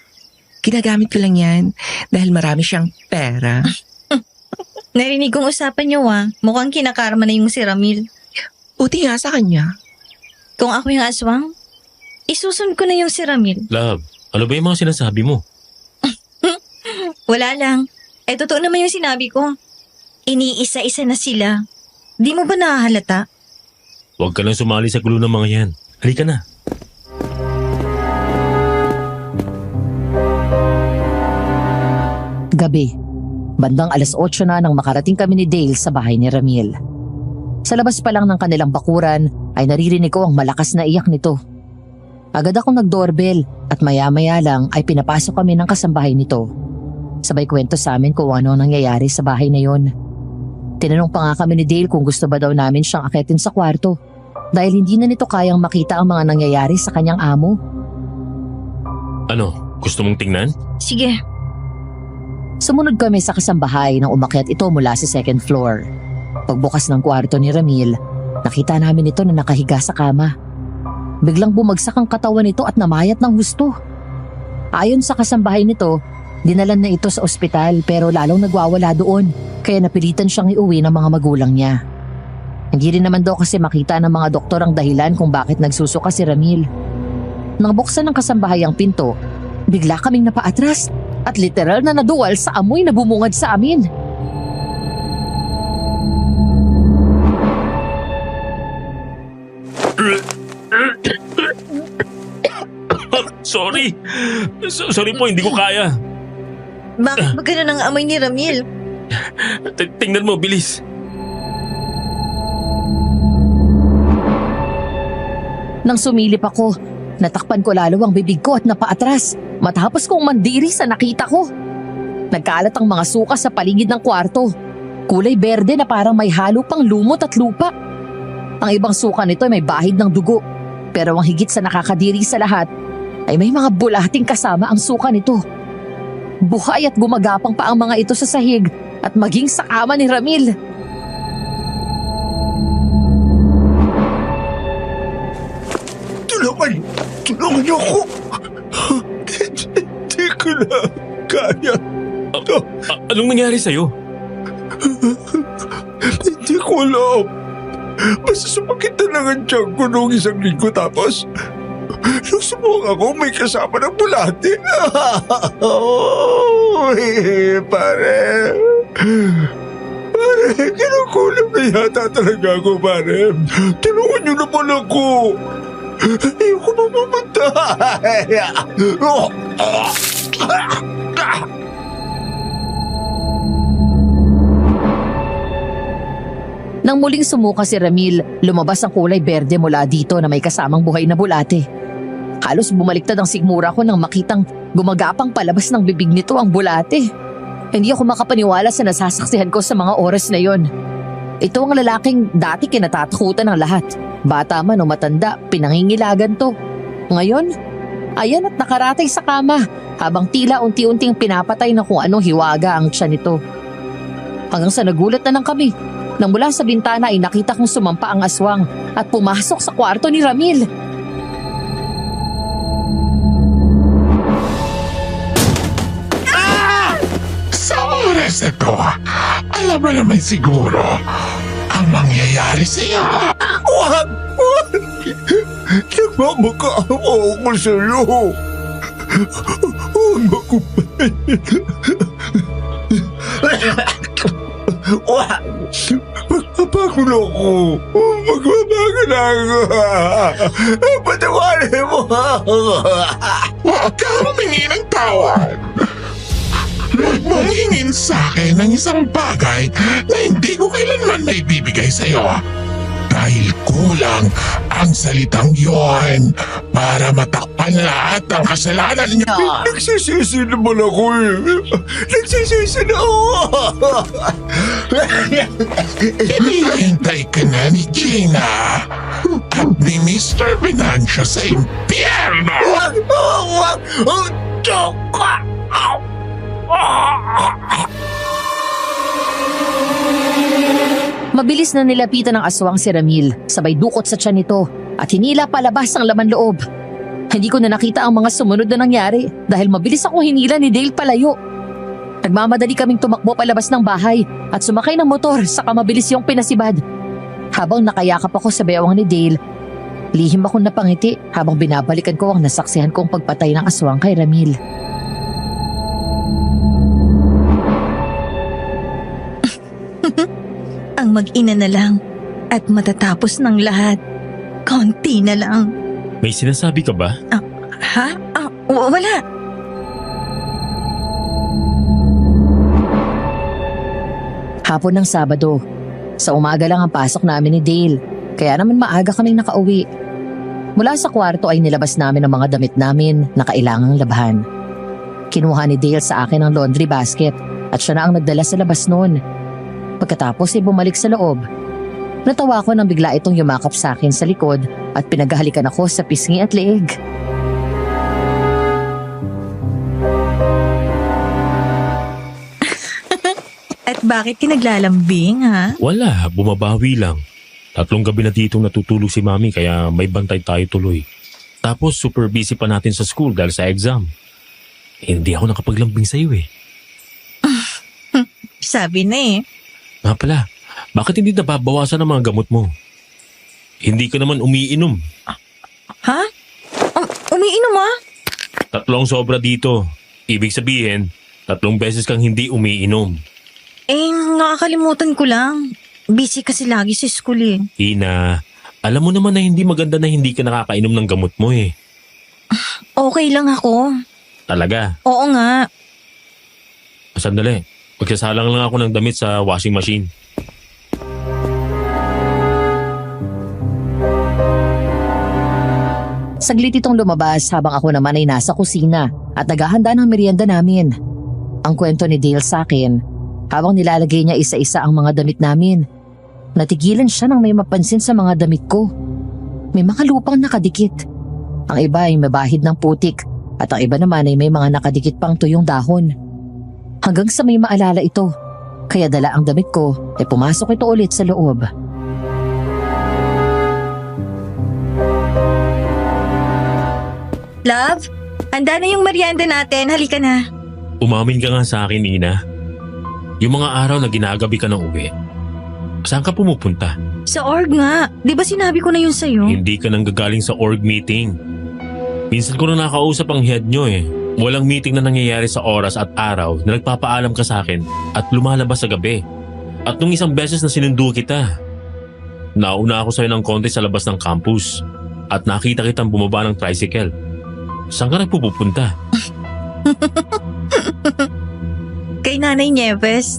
I: Ginagamit ko lang yan dahil marami siyang pera.
G: Narinig kong usapan niyo Mukhang kinakarma na yung si Ramil.
I: Buti nga sa kanya.
G: Kung ako yung aswang, isusun ko na yung si Ramil.
F: Love, ano ba yung mga sinasabi mo?
G: Wala lang. Totoo naman yung sinabi ko. Iniisa-isa na sila. Di mo ba nahahalata?
F: Huwag ka lang sumali sa gulo ng mga yan. Halika na.
E: Gabi. Bandang 8:00 na nang makarating kami ni Dale sa bahay ni Ramil. Sa labas pa lang ng kanilang bakuran ay naririnig ko ang malakas na iyak nito. Agad akong nag-doorbell at maya-maya lang ay pinapasok kami ng kasambahay nito. Sabay kwento sa amin kung ano nangyayari sa bahay na yon. Tinanong pa nga kami ni Dale kung gusto ba daw namin siyang akitin sa kwarto dahil hindi na nito kayang makita ang mga nangyayari sa kanyang amo.
F: Ano, gusto mong tingnan?
G: Sige.
E: Sumunod kami sa kasambahay nang umakyat ito mula sa second floor. Pagbukas ng kwarto ni Ramil, nakita namin ito na nakahiga sa kama. Biglang bumagsak ang katawan nito at namayat ng husto. Ayon sa kasambahay nito, dinalan na ito sa ospital pero lalong nagwawala doon kaya napilitan siyang iuwi ng mga magulang niya. Hindi rin naman daw kasi makita ng mga doktor ang dahilan kung bakit nagsusuka si Ramil. Nang buksan ng kasambahay ang pinto, bigla kaming napaatras at literal na naduwal sa amoy na bumungad sa amin.
F: Sorry. Sorry po, hindi ko kaya.
G: Bakit ba ganun ang amoy ni Ramil?
F: Tingnan mo, bilis.
E: Nang sumilip ako, natakpan ko lalo ang bibig ko at napaatras matapos kong mandiri sa nakita ko. Nagkalat ang mga suka sa paligid ng kwarto. Kulay berde na parang may halo pang lumot at lupa. Ang ibang suka nito ay may bahid ng dugo. Pero ang higit sa nakakadiri sa lahat ay may mga bulating kasama ang suka nito. Buhay at gumagapang pa ang mga ito sa sahig at maging sa kama ni Ramil.
A: Tulungan niyo ako. Hindi ko na kaya.
F: Anong nangyari sa'yo?
A: Hindi ko alam. Basta sumakit na lang ang tiyan ko noong 1 linggo tapos nung sumuwang ako may kasama ng bulate. Pare. Pare, kinukulam na yata talaga ako, pare. Tulungan niyo naman ako. Ayoko mamamatay.
E: Nang muling sumuka si Ramil, lumabas ang kulay berde mula dito na may kasamang buhay na bulate. Halos bumaliktad ang sigmura ko nang makitang gumagapang palabas ng bibig nito ang bulate. Hindi ako makapaniwala sa nasasaksihan ko sa mga oras na yon. Ito ang lalaking dati kinatatakutan ng lahat. Bata man o matanda, pinangingilagan to. Ngayon, ayan at nakaratay sa kama habang tila unti-unting pinapatay na kung anong hiwaga ang tiyan nito. Hanggang sa nagulat na lang kami nang mula sa bintana ay nakita kong sumampa ang aswang at pumasok sa kwarto ni Ramil.
J: Sa oras na to, alam mo naman siguro ang mangyayari sa'yo.
A: Wag! Wag! Nagmamakaawa ako sa'yo. Huwag mo ko Wag! Magpapago na ako. Magpapago na ako. Patawarin mo.
J: Huwag ka humingi ng tawad. Huwag mong hingin sa akin ng isang bagay na hindi ko kailanman may bibigay sa'yo. Dahil kulang ang salitang yon para matakpan lahat ng kasalanan niyo.
A: Nagsisisi naman ako eh. Nagsisisi na ako.
J: Hinihintay ka na ni Gina at ni Mr. Venancio sa impyerno.
E: Mabilis na nilapitan ng aswang si Ramil, sabay dukot sa tiyan nito at hinila palabas ang laman loob. Hindi ko na nakita ang mga sumunod na nangyari dahil mabilis akong hinila ni Dale palayo. Nagmamadali kaming tumakbo palabas ng bahay at sumakay ng motor saka mabilis yung pinasibad. Habang nakayakap ako sa bewang ni Dale, lihim akong napangiti habang binabalikan ko ang nasaksihan kong pagpatay ng aswang kay Ramil.
G: Ang mag-ina na lang at matatapos ng lahat. Konti na lang.
F: May sinasabi ka ba?
G: Ha? Wala.
E: Hapon ng Sabado. Sa umaga lang ang pasok namin ni Dale, kaya naman maaga kaming nakauwi. Mula sa kwarto ay nilabas namin ang mga damit namin na kailangang labhan. Kinuha ni Dale sa akin ang laundry basket at siya na ang nagdala sa labas noon. Pagkatapos ay bumalik sa loob. Natawa ko nang bigla itong yumakap sa akin sa likod at pinaghahalikan ako sa pisngi at leeg.
G: At bakit kinaglalambing, ha?
F: Wala, bumabawi lang. 3 gabi na ditong natutulog si Mami kaya may bantay tayo tuloy. Tapos super busy pa natin sa school dahil sa exam. Hindi ako nakapaglambing sa iyo eh.
G: Sabi na eh.
F: Nga pala, bakit hindi nababawasan ang mga gamot mo? Hindi ka naman umiinom.
G: Ha? Umiinom ha?
F: 3 sobra dito. Ibig sabihin, 3 beses kang hindi umiinom.
G: Nakakalimutan ko lang. Busy kasi lagi sa school eh.
F: Ina, alam mo naman na hindi maganda na hindi ka nakakainom ng gamot mo eh.
G: Okay lang ako.
F: Talaga?
G: Oo nga.
F: Sandali, magsasalang lang ako ng damit sa washing machine.
E: Saglit itong lumabas habang ako naman ay nasa kusina at naghahanda ng merienda namin. Ang kwento ni Dale sa akin, habang nilalagay niya isa-isa ang mga damit namin. Natigilan siya nang may mapansin sa mga damit ko. May mga lupang nakadikit. Ang iba ay mabahid ng putik at ang iba naman ay may mga nakadikit pang tuyong dahon. Hanggang sa may maalala ito, kaya dala ang damit ko ay pumasok ito ulit sa loob.
G: Love, handa na yung merienda natin. Halika na.
F: Umamin ka nga sa akin, Ina. Yung mga araw na ginagabi ka ng uwi, saan ka pumupunta?
G: Sa org nga. Di ba sinabi ko na yun sa'yo?
F: Hindi ka nang gagaling sa org meeting. Minsan ko na nakausap ang head nyo eh. Walang meeting na nangyayari sa oras at araw na nagpapaalam ka sa akin at lumalabas sa gabi. At nung isang beses na sinundo kita, nauna ako sa'yo ng konti sa labas ng campus at nakita kitang bumaba ng tricycle. Saan ka nagpupunta?
G: Kay Nanay Nieves.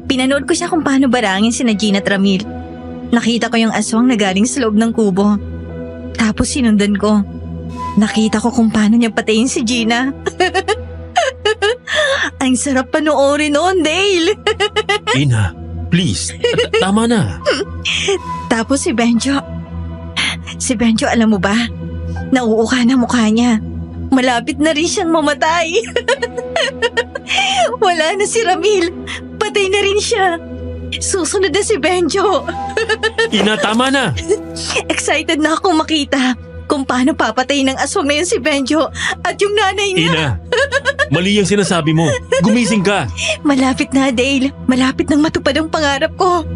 G: Pinanood ko siya kung paano barangin si Gina at Ramil. Nakita ko yung aswang na galing sa loob ng kubo. Tapos sinundan ko. Nakita ko kung paano niya patayin si Gina. Ang sarap panoorin noon, Dale.
F: Ina, please. Tama na.
G: Tapos si Benjo. Si Benjo, alam mo ba? Nauuka na mukha niya. Malapit na rin siyang mamatay. Wala na si Ramil. Patay na rin siya. Susunod na si Benjo.
F: Ina, tama na.
G: Excited na akong makita kung paano papatay ng aswang na yun si Benjo at yung nanay niya.
F: Ina, mali ang sinasabi mo. Gumising ka.
G: Malapit na, Dale. Malapit nang matupad ang pangarap ko.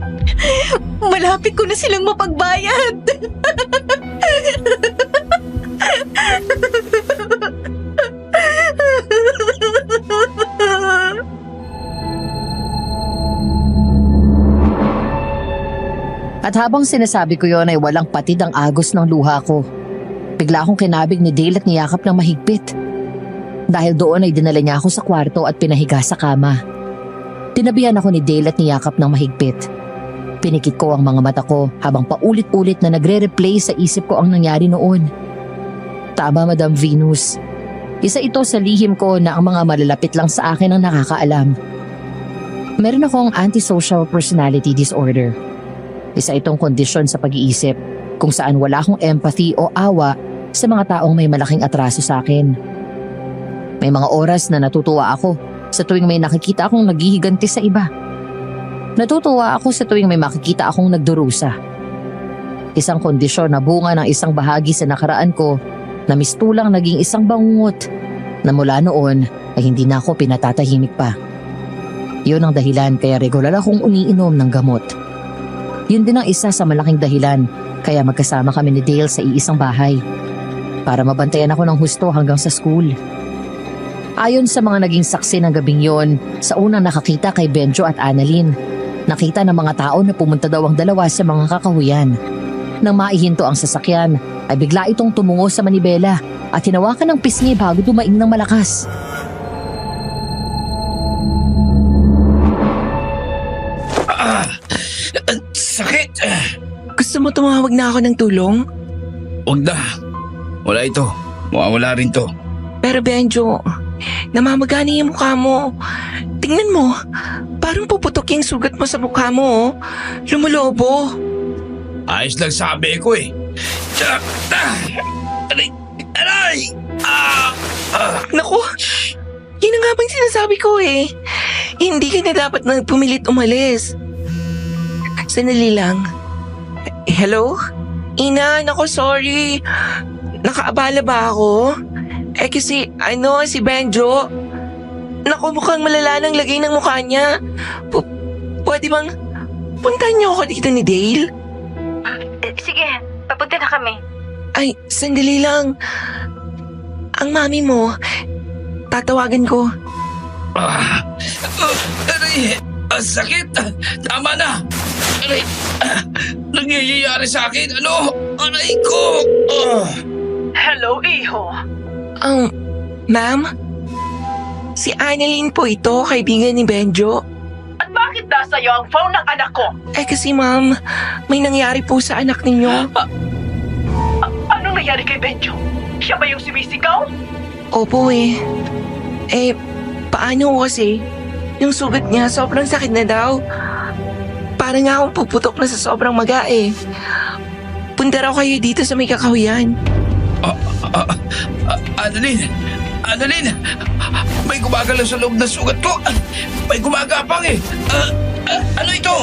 G: Malapit ko na silang mapagbayad.
E: At habang sinasabi ko yon ay walang patid ang agos ng luha ko. Bigla akong kinabig ni Dale at niyakap ng mahigpit. Dahil doon ay dinala niya ako sa kwarto at pinahiga sa kama. Tinabihan ako ni Dale at niyakap ng mahigpit. Pinikit ko ang mga mata ko habang paulit-ulit na nagre-replay sa isip ko ang nangyari noon. Tama, Madam Venus. Isa ito sa lihim ko na ang mga malalapit lang sa akin ang nakakaalam. Meron akong antisocial personality disorder. Isa itong kondisyon sa pag-iisip kung saan wala akong empathy o awa sa mga taong may malaking atraso sa akin. May mga oras na natutuwa ako sa tuwing may nakikita akong naghihiganti sa iba. Natutuwa ako sa tuwing may makikita akong nagdurusa. Isang kondisyon na bunga ng isang bahagi sa nakaraan ko na mistulang naging isang bangungot na mula noon ay hindi na ako pinatatahimik pa. Yun ang dahilan kaya regular akong umiinom ng gamot. Yun din ang isa sa malaking dahilan kaya magkasama kami ni Dale sa iisang bahay para mabantayan ako ng husto hanggang sa school. Ayon sa mga naging saksi ng gabing yon, sa unang nakakita kay Benjo at Annalyn, nakita ng mga tao na pumunta daw ang dalawa sa mga kakahuyan. Nang maihinto ang sasakyan, ay bigla itong tumungo sa manibela at hinawakan ng pisngi bago dumaing ng malakas.
B: Sakit!
I: Gusto mo tumawag na ako ng tulong?
B: Huwag na. Wala ito. Mawawala rin to.
I: Pero Benjo, namamagana yung mukha mo. Tingnan mo, parang puputok yung sugat mo sa mukha mo. Lumulobo.
B: Ayos lang sabi ko eh. Aray! Aray!
I: Naku, yun na nga bang sinasabi ko eh. Hindi ka na dapat pumilit umalis. Sandali lang. Hello? Ina, naku sorry. Nakaabala ba ako? Eh kasi, si Benjo. Naku, mukhang malala ng lagay ng mukha niya. Pwede bang puntahan niyo ako dito ni Dale?
G: Sige, papunta na kami.
I: Ay, sandali lang. Ang mami mo, tatawagan ko.
B: Aray! Sakit! Tama na! Aray! Nangyayari sa akin! Ano? Aray ko!
C: Hello, iho.
I: Ma'am? Si Annalyn po ito, kaibigan ni Benjo.
C: At bakit nasa iyo ang phone ng anak ko?
I: Eh kasi ma'am, may nangyari po sa anak ninyo.
C: Anong nangyari kay Benjo? Siya ba yung sumisigaw?
I: Opo eh. Paano kasi? Yung sugat niya sobrang sakit na daw. Parang nga akong puputok na sa sobrang maga eh. Punta raw kayo dito sa may kakahuyan.
B: Annalyn! Annalyn! May gumagalaw sa loob ng sugat ko! May gumagapang eh! Ano ito?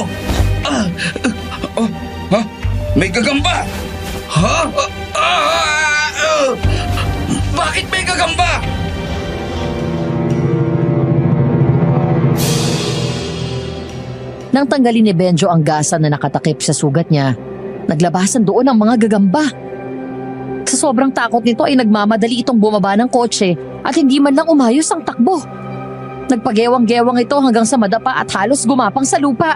B: May gagamba! Bakit may gagamba?
E: Nang tanggalin ni Benjo ang gasa na nakatakip sa sugat niya, naglabasan doon ang mga gagamba. Sa sobrang takot nito ay nagmamadali itong bumaba ng kotse at hindi man lang umayos ang takbo. Nagpagewang-gewang ito hanggang sa madapa at halos gumapang sa lupa.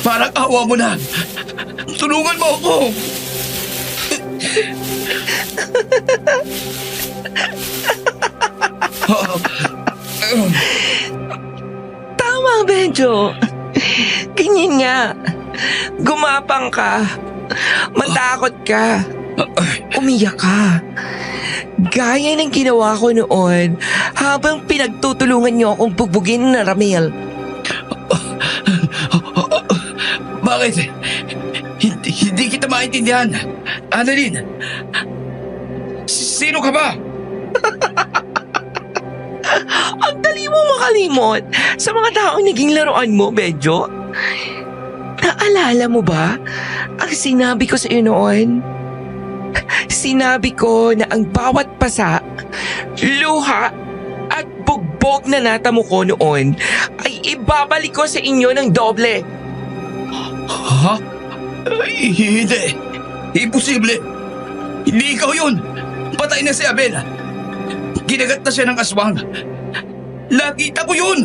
B: Parang awa mo na! Tulungan mo ako!
I: Tama, Benjo. Ganyan nga. Gumapang ka. Matakot ka. Umiyak ka. Gaya ng ginawa ko noon habang pinagtutulungan niyo akong bugbugin na Ramil.
B: Bakit? Hindi kita maintindihan. Annalyn, sino ka ba?
I: Ang dali mo makalimot sa mga taong naging laruan mo, Benjo. Naalala mo ba ang sinabi ko sa iyo noon? Sinabi ko na ang bawat pasa, luha at bugbog na natamo ko noon ay ibabalik ko sa inyo ng doble.
B: Ha? Ay, hindi. Imposible. Hindi ikaw yun. Patay na si Abel. Ginagat na siya ng aswang. Nakita ko yun.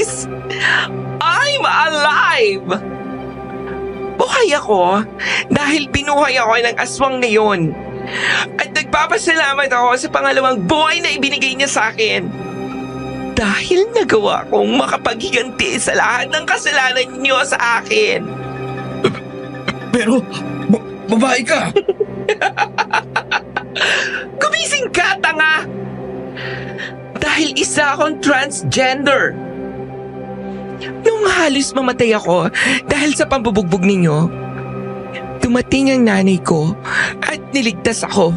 I: Elise! I'm alive! Buhay ako dahil binuhay ako ng aswang na yun. At nagpapasalamat ako sa pangalawang buhay na ibinigay niya sa akin. Dahil nagawa kong makapaghiganti sa lahat ng kasalanan niyo sa akin.
B: Pero, babae ka!
I: Gumising ka, tanga! Dahil isa akong transgender. Nung halos mamatay ako dahil sa pambubugbog ninyo, dumating ang nanay ko at niligtas ako.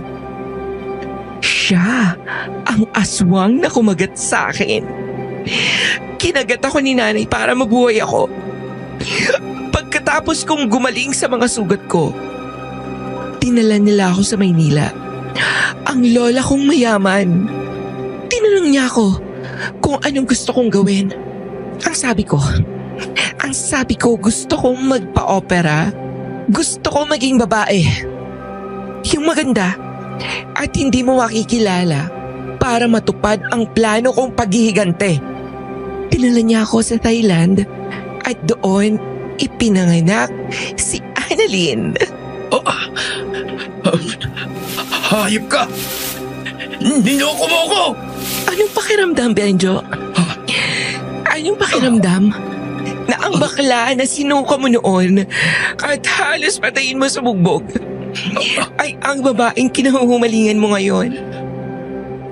I: Siya ang aswang na kumagat sa akin. Kinagat ako ni nanay para mabuhay ako. Pagkatapos kong gumaling sa mga sugat ko, dinala nila ako sa Maynila. Ang lola kong mayaman. Tinanong niya ako kung anong gusto kong gawin. Ang sabi ko gusto kong magpa-opera. Gusto ko maging babae. Yung maganda at hindi mo makikilala para matupad ang plano kong paghihigante. Dinala niya ako sa Thailand at doon ipinanganak si Annalyn.
B: Hayop ka! Niloko mo ko!
I: Anong pakiramdam, Benjo? Anong pakiramdam na ang bakla na sinuka mo noon at halos patayin mo sa bugbog ay ang babaeng kinahuhumalingan mo ngayon?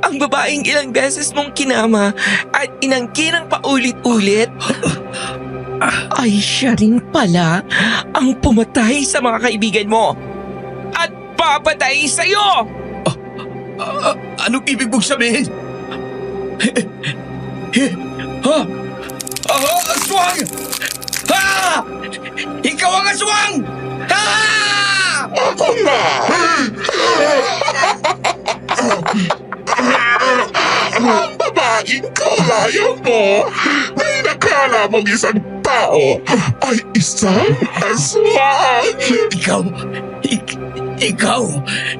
I: Ang babaeng ilang beses mong kinama at inangkin ng paulit-ulit ay siya rin pala ang pumatay sa mga kaibigan mo at papatay sa'yo!
B: Anong ibig mong sabihin? Ha? Aswang! Ha! Ikaw ang aswang! Ha!
J: Ako na! Ang babaeng kaulaya mo na inakala mong isang tao ay isang aswang!
B: Ikaw!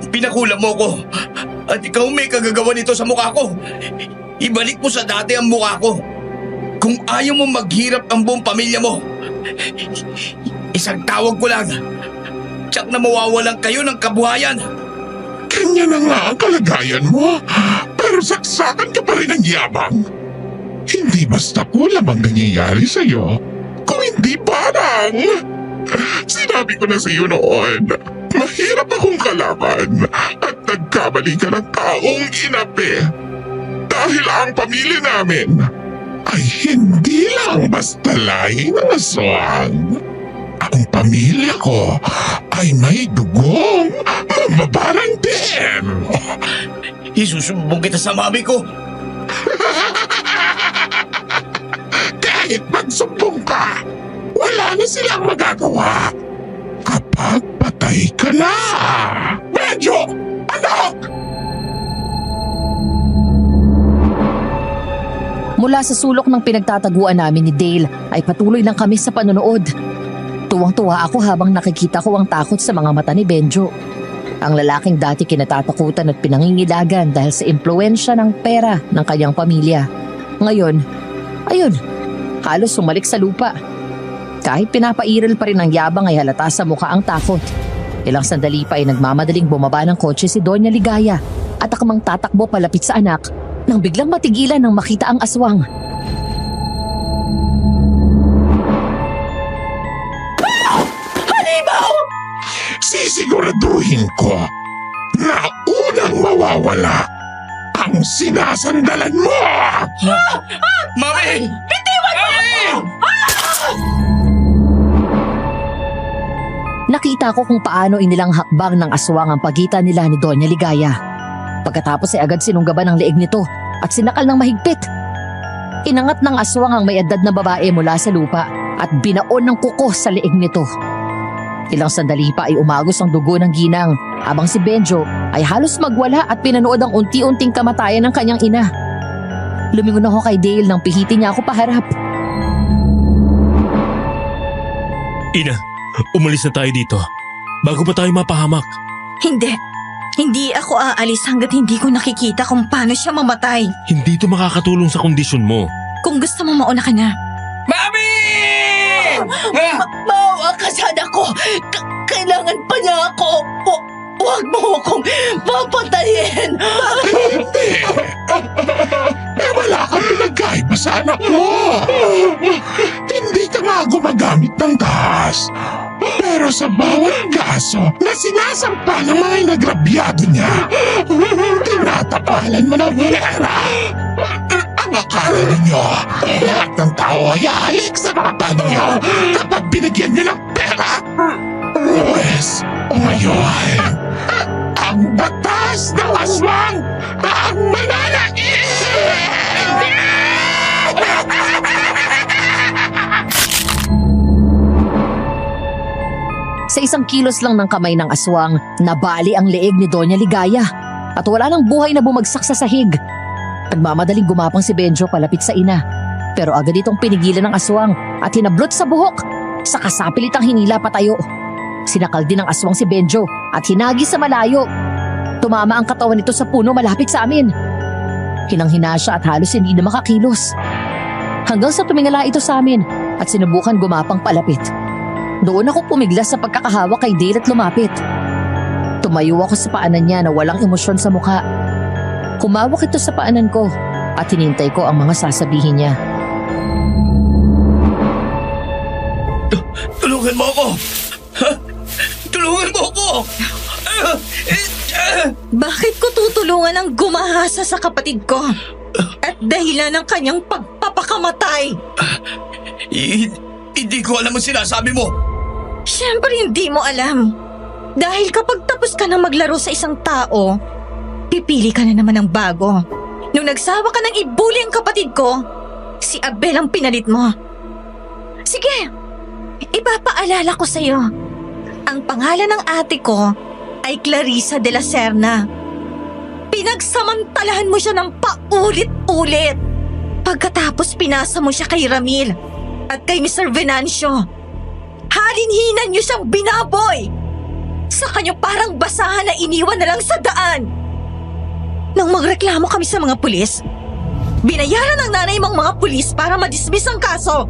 B: Pinakulam mo ko! At ikaw may kagagawa nito sa mukha ko! Ibalik mo sa dati ang mukha ko! Kung ayaw mo maghirap ang buong pamilya mo, isang tawag ko lang, tsak na mawawalan kayo ng kabuhayan.
J: Kanya na nga ang kalagayan mo, pero saksakan ka pa rin ng yabang. Hindi basta kulam ang nangyayari sa'yo, kung hindi parang. Sinabi ko na sa iyo noon, mahirap akong kalaban at nagkamali ka ng taong inapi. Dahil ang pamilya namin ay hindi lang basta lahi ng aswang. Ang pamilya ko ay may dugong mababarang din.
B: Isusumbong kita sa mami ko.
J: Kahit magsumbong ka, wala na silang magagawa kapag patay ka na. Medyo, anak!
E: Mula sa sulok ng pinagtataguan namin ni Dale ay patuloy lang kami sa panonood. Tuwang-tuwa ako habang nakikita ko ang takot sa mga mata ni Benjo. Ang lalaking dati kinatatakutan at pinangingilagan dahil sa impluensya ng pera ng kanyang pamilya. Ngayon, ayun, halos sumalik sa lupa. Kahit pinapairal pa rin ang yabang ay halata sa mukha ang takot. Ilang sandali pa ay nagmamadaling bumaba ng kotse si Doña Ligaya at akmang tatakbo palapit sa anak nang biglang matigilan nang makita ang aswang.
J: Halimaw! Sisiguraduhin ko na unang mawawala ang sinasandalan mo!
B: Mami!
C: Bitiwan mo ako!
E: Nakita ko kung paano inilang hakbang ng aswang ang pagitan nila ni Doña Ligaya. Pagkatapos ay agad sinunggaban ang leeg nito at sinakal ng mahigpit. Inangat ng aswang ang may edad na babae mula sa lupa at binaon ng kuko sa leeg nito. Ilang sandali pa ay umagos ang dugo ng ginang habang si Benjo ay halos magwala at pinanood ang unti-unting kamatayan ng kanyang ina. Lumingon ako kay Dale nang pihitin niya ako paharap.
F: Ina, umalis na tayo dito. Bago pa tayo mapahamak.
G: Hindi ako aalis hanggat hindi ko nakikita kung paano siya mamatay.
F: Hindi ito makakatulong sa kondisyon mo.
G: Kung gusto mo mauna ka na,
C: Mami!
H: Maawa ka sana ko. Kailangan pa niya ako. Huwag mo akong papatayin.
J: Hindi! Wala kang pinagkaiba sa anak mo. Hindi ka nga gumagamit ng gas. Pero sa bawat kaso na sinasampa ng mga inagrabyado niya, tinatapalan mo ng pera. Ang akala ninyo, lahat ng tao ay halik sa mga paano niyo kapag binigyan niyo ng pera. Pues, ngayon, ang batas ng aswang ang mananaig!
E: Sa 1 kilos lang ng kamay ng aswang, nabali ang leeg ni Doña Ligaya at wala nang buhay na bumagsak sa sahig. Nagmamadaling gumapang si Benjo palapit sa ina, pero agad itong pinigilan ng aswang at hinablot sa buhok. Sa kasapilitang hinila patayo. Sinakal din ng aswang si Benjo at hinagi sa malayo. Tumama ang katawan nito sa puno malapit sa amin. Hinang-hina siya at halos hindi na makakilos. Hanggang sa tumingala ito sa amin at sinubukan gumapang palapit. Doon ako pumiglas sa pagkakahawak kay Dale at lumapit. Tumayo ako sa paanan niya na walang emosyon sa mukha. Kumawak ito sa paanan ko at hinintay ko ang mga sasabihin niya.
B: Tulungan mo ako! Ha? Tulungan mo ako!
G: Bakit ko tutulungan ang gumahasa sa kapatid ko? At dahilan ng kanyang pagpapakamatay?
B: Hindi ko alam ang sinasabi mo!
G: Siyempre hindi mo alam. Dahil kapag tapos ka na maglaro sa isang tao, pipili ka na naman ng bago. Nung nagsawa ka ng ibuli ang kapatid ko, si Abel ang pinalit mo. Sige, ipapaalala ko sa'yo. Ang pangalan ng ate ko ay Clarissa de la Serna. Pinagsamantalahan mo siya ng paulit-ulit. Pagkatapos pinasa mo siya kay Ramil at kay Mr. Venancio. Halinhinan niyo siyang binaboy. Sa kanyo parang basahan na iniwan na lang sa daan. Nang magreklamo kami sa mga pulis, binayaran ng nanay mong mga pulis para madismiss ang kaso.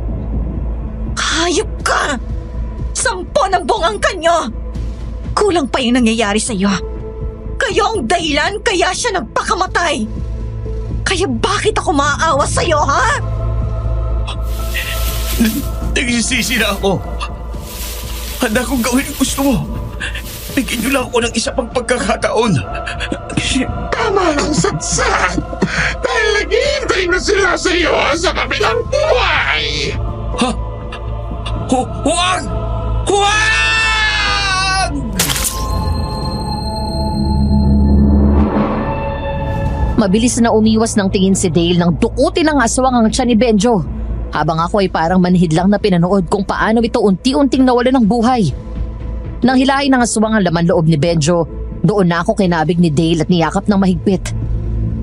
G: Hayop ka! 10 ng buong angkan niyo! Kulang pa yung nangyayari sa iyo. Kayo ang dahilan kaya siya nagpakamatay. Kaya bakit ako maaawa sa iyo, ha?
B: Nagsisisi na ako. Handa kong gawin ang gusto mo. Bigyan niyo lang ako ng isa pang pagkakataon.
J: Tama lang, Satsat! Dahil naghihintay na sila sa iyo sa kabilang buhay!
B: Ha? Huwag! Huwag!
E: Mabilis na umiwas ng tingin si Dale nang dukutin ng aswang ang tiyan ni Benjo. Habang ako ay parang manhid lang na pinanood kung paano ito unti-unting nawala ng buhay. Nang hilahin ng aswang ang laman loob ni Benjo, doon na ako kinabig ni Dale at niyakap ng mahigpit.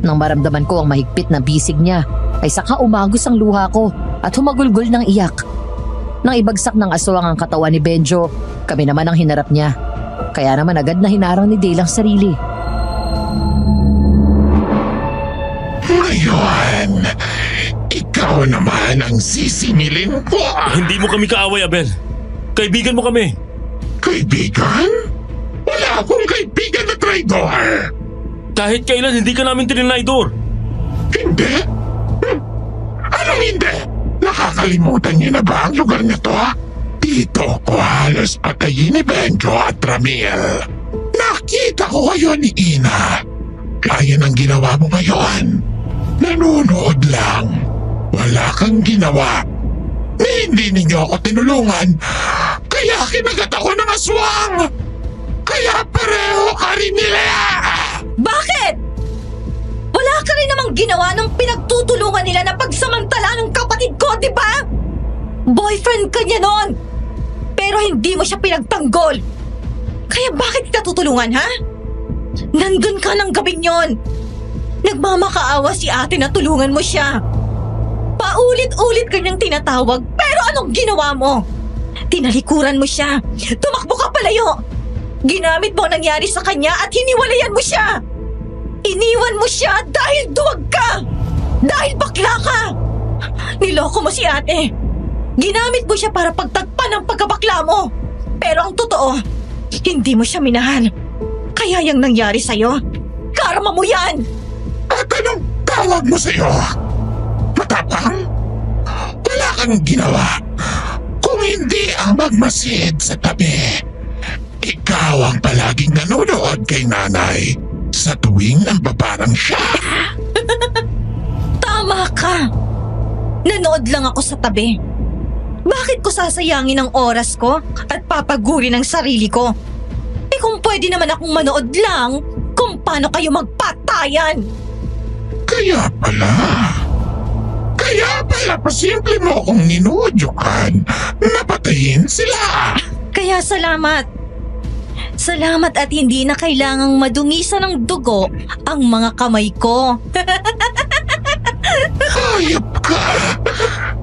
E: Nang maramdaman ko ang mahigpit na bisig niya, ay saka umagos ang luha ko at humagulgol ng iyak. Nang ibagsak ng aswang ang katawan ni Benjo, kami naman ang hinarap niya. Kaya naman agad na hinarang ni Dale ang sarili.
J: Ngayon, ikaw naman ang sisingilin ko.
F: Hindi mo kami kaaway, Abel. Kaibigan mo kami.
J: Kaibigan? Wala akong kaibigan na traidor.
F: Kahit kailan hindi ka namin trinidor.
J: Hindi? Anong hindi? Nakakalimutan niyo na ba ang lugar na to? Dito ko halos patayin ni Benjo at Ramil. Nakita ko kayo ni Ina. Kaya ng ginawa mo ngayon. Nanonood lang. Wala kang ginawa. Hindi ninyo ako tinulungan. Kaya kinagat ako ng aswang. Kaya pareho ka rin nila.
G: Bakit? Wala ka rin namang ginawa ng pinagtutulungan nila na pagsamantala ng kapatid ko, di ba? Boyfriend ka niya noon. Pero hindi mo siya pinagtanggol. Kaya bakit kita tutulungan, ha? Nandun ka ng gabing yon. Nagmamakaawa si ate na tulungan mo siya. Paulit-ulit kanyang tinatawag, pero anong ginawa mo? Tinalikuran mo siya. Tumakbo ka palayo. Ginamit mo ang nangyari sa kanya at hiniwalayan mo siya. Iniwan mo siya dahil duwag ka. Dahil bakla ka. Niloko mo si ate. Ginamit mo siya para pagtagpan ang pagkabakla mo. Pero ang totoo, hindi mo siya minahal. Kaya yung nangyari sa'yo, karma mo yan!
J: At anong tawag mo sa'yo? Matapang? Wala kang ginawa. Kung hindi ang magmasid sa tabi, ikaw ang palaging nanonood kay nanay sa tuwing nambabarang siya.
G: Tama ka! Nanood lang ako sa tabi. Bakit ko sasayangin ang oras ko at papagurin ang sarili ko? Eh kung pwede naman akong manood lang kung paano kayo magpatayan!
J: Kaya pala pasimple mo akong ninudyukan. Napatayin sila.
G: Kaya salamat. Salamat at hindi na kailangang madungisan ng dugo ang mga kamay ko.
J: Hayop ka!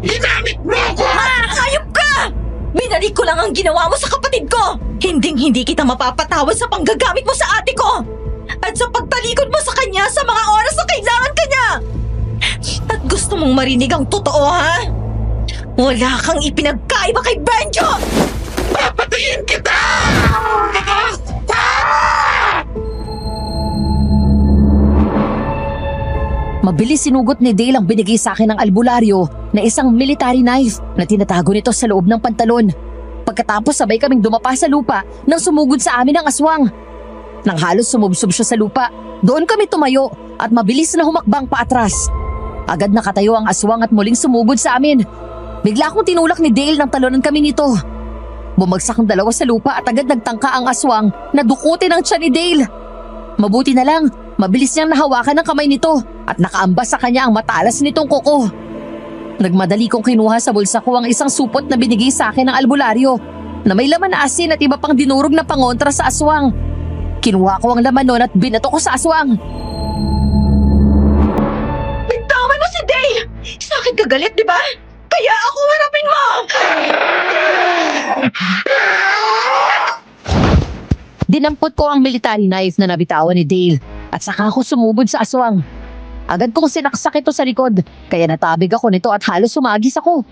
J: Ginamit mo ako!
G: Hayop ka! Binalik ko lang ang ginawa mo sa kapatid ko! Hinding-hindi kita mapapatawad sa panggagamit mo sa ate ko! At sa pagtalikod mo sa kanya sa mga oras na kailangan kanya! At gusto mong marinig ang totoo, ha? Wala kang ipinagkaiba kay Benjo!
J: Papatayin kita!
E: Mabilis sinugot ni Dale ang binigay sa akin ng albularyo na isang military knife na tinatago nito sa loob ng pantalon. Pagkatapos sabay kaming dumapa sa lupa nang sumugod sa amin ang aswang. Nang halos sumubsob siya sa lupa, doon kami tumayo at mabilis na humakbang paatras. Agad nakatayo ang aswang at muling sumugod sa amin. Bigla akong tinulak ni Dale nang talunan kami nito. Bumagsak ang dalawa sa lupa at agad nagtangka ang aswang na dukutin ang tiyan ni Dale. Mabuti na lang, mabilis niyang nahawakan ang kamay nito at nakaambas sa kanya ang matalas nitong kuko. Nagmadali kong kinuha sa bulsa ko ang isang supot na binigay sa akin ng albularyo na may laman na asin at iba pang dinurog na pangontra sa aswang. Kinuha ko ang laman nun at binato ko sa aswang.
H: Bitawan mo si Dale! Sa akin ka galit, di ba? Kaya ako harapin mo!
E: Dinampot ko ang military knife na nabitawan ni Dale at saka ako sumubod sa aswang. Agad kong sinaksak ito sa likod kaya natabig ako nito at halos sumagis ako.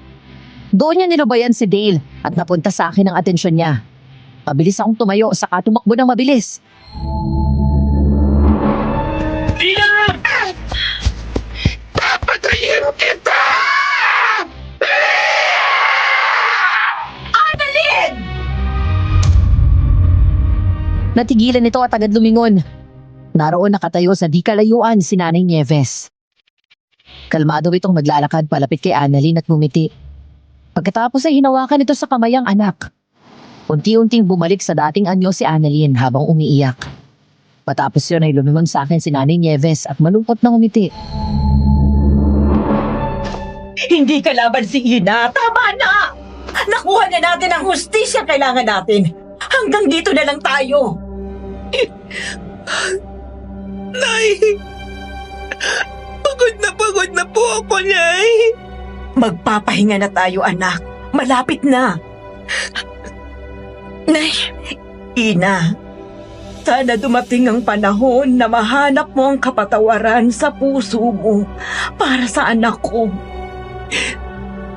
E: Doon niya nilubayan si Dale at napunta sa akin ang atensyon niya. Mabilis akong tumayo saka tumakbo ng mabilis.
J: Papatayin kita!
E: Natigilan nito at agad lumingon. Naroon nakatayo sa di kalayuan si Nanay Nieves. Kalmado itong naglalakad palapit kay Annalyn at ngumiti. Pagkatapos ay hinawakan ito sa kamay ang anak. Unti-unting bumalik sa dating anyo si Annalyn habang umiiyak. Matapos yun ay lumingon sa akin si Nanay Nieves at malungkot na ngumiti.
H: Hindi kalaban si Ina. Tama na! Nakuha na natin ang hustisya kailangan natin. Hanggang dito na lang tayo.
C: Nay! Pagod na po ako, Nay!
H: Magpapahinga na tayo, anak. Malapit na.
G: Nay,
H: Ina, sana dumating ang panahon na mahanap mo ang kapatawaran sa puso mo para sa anak ko.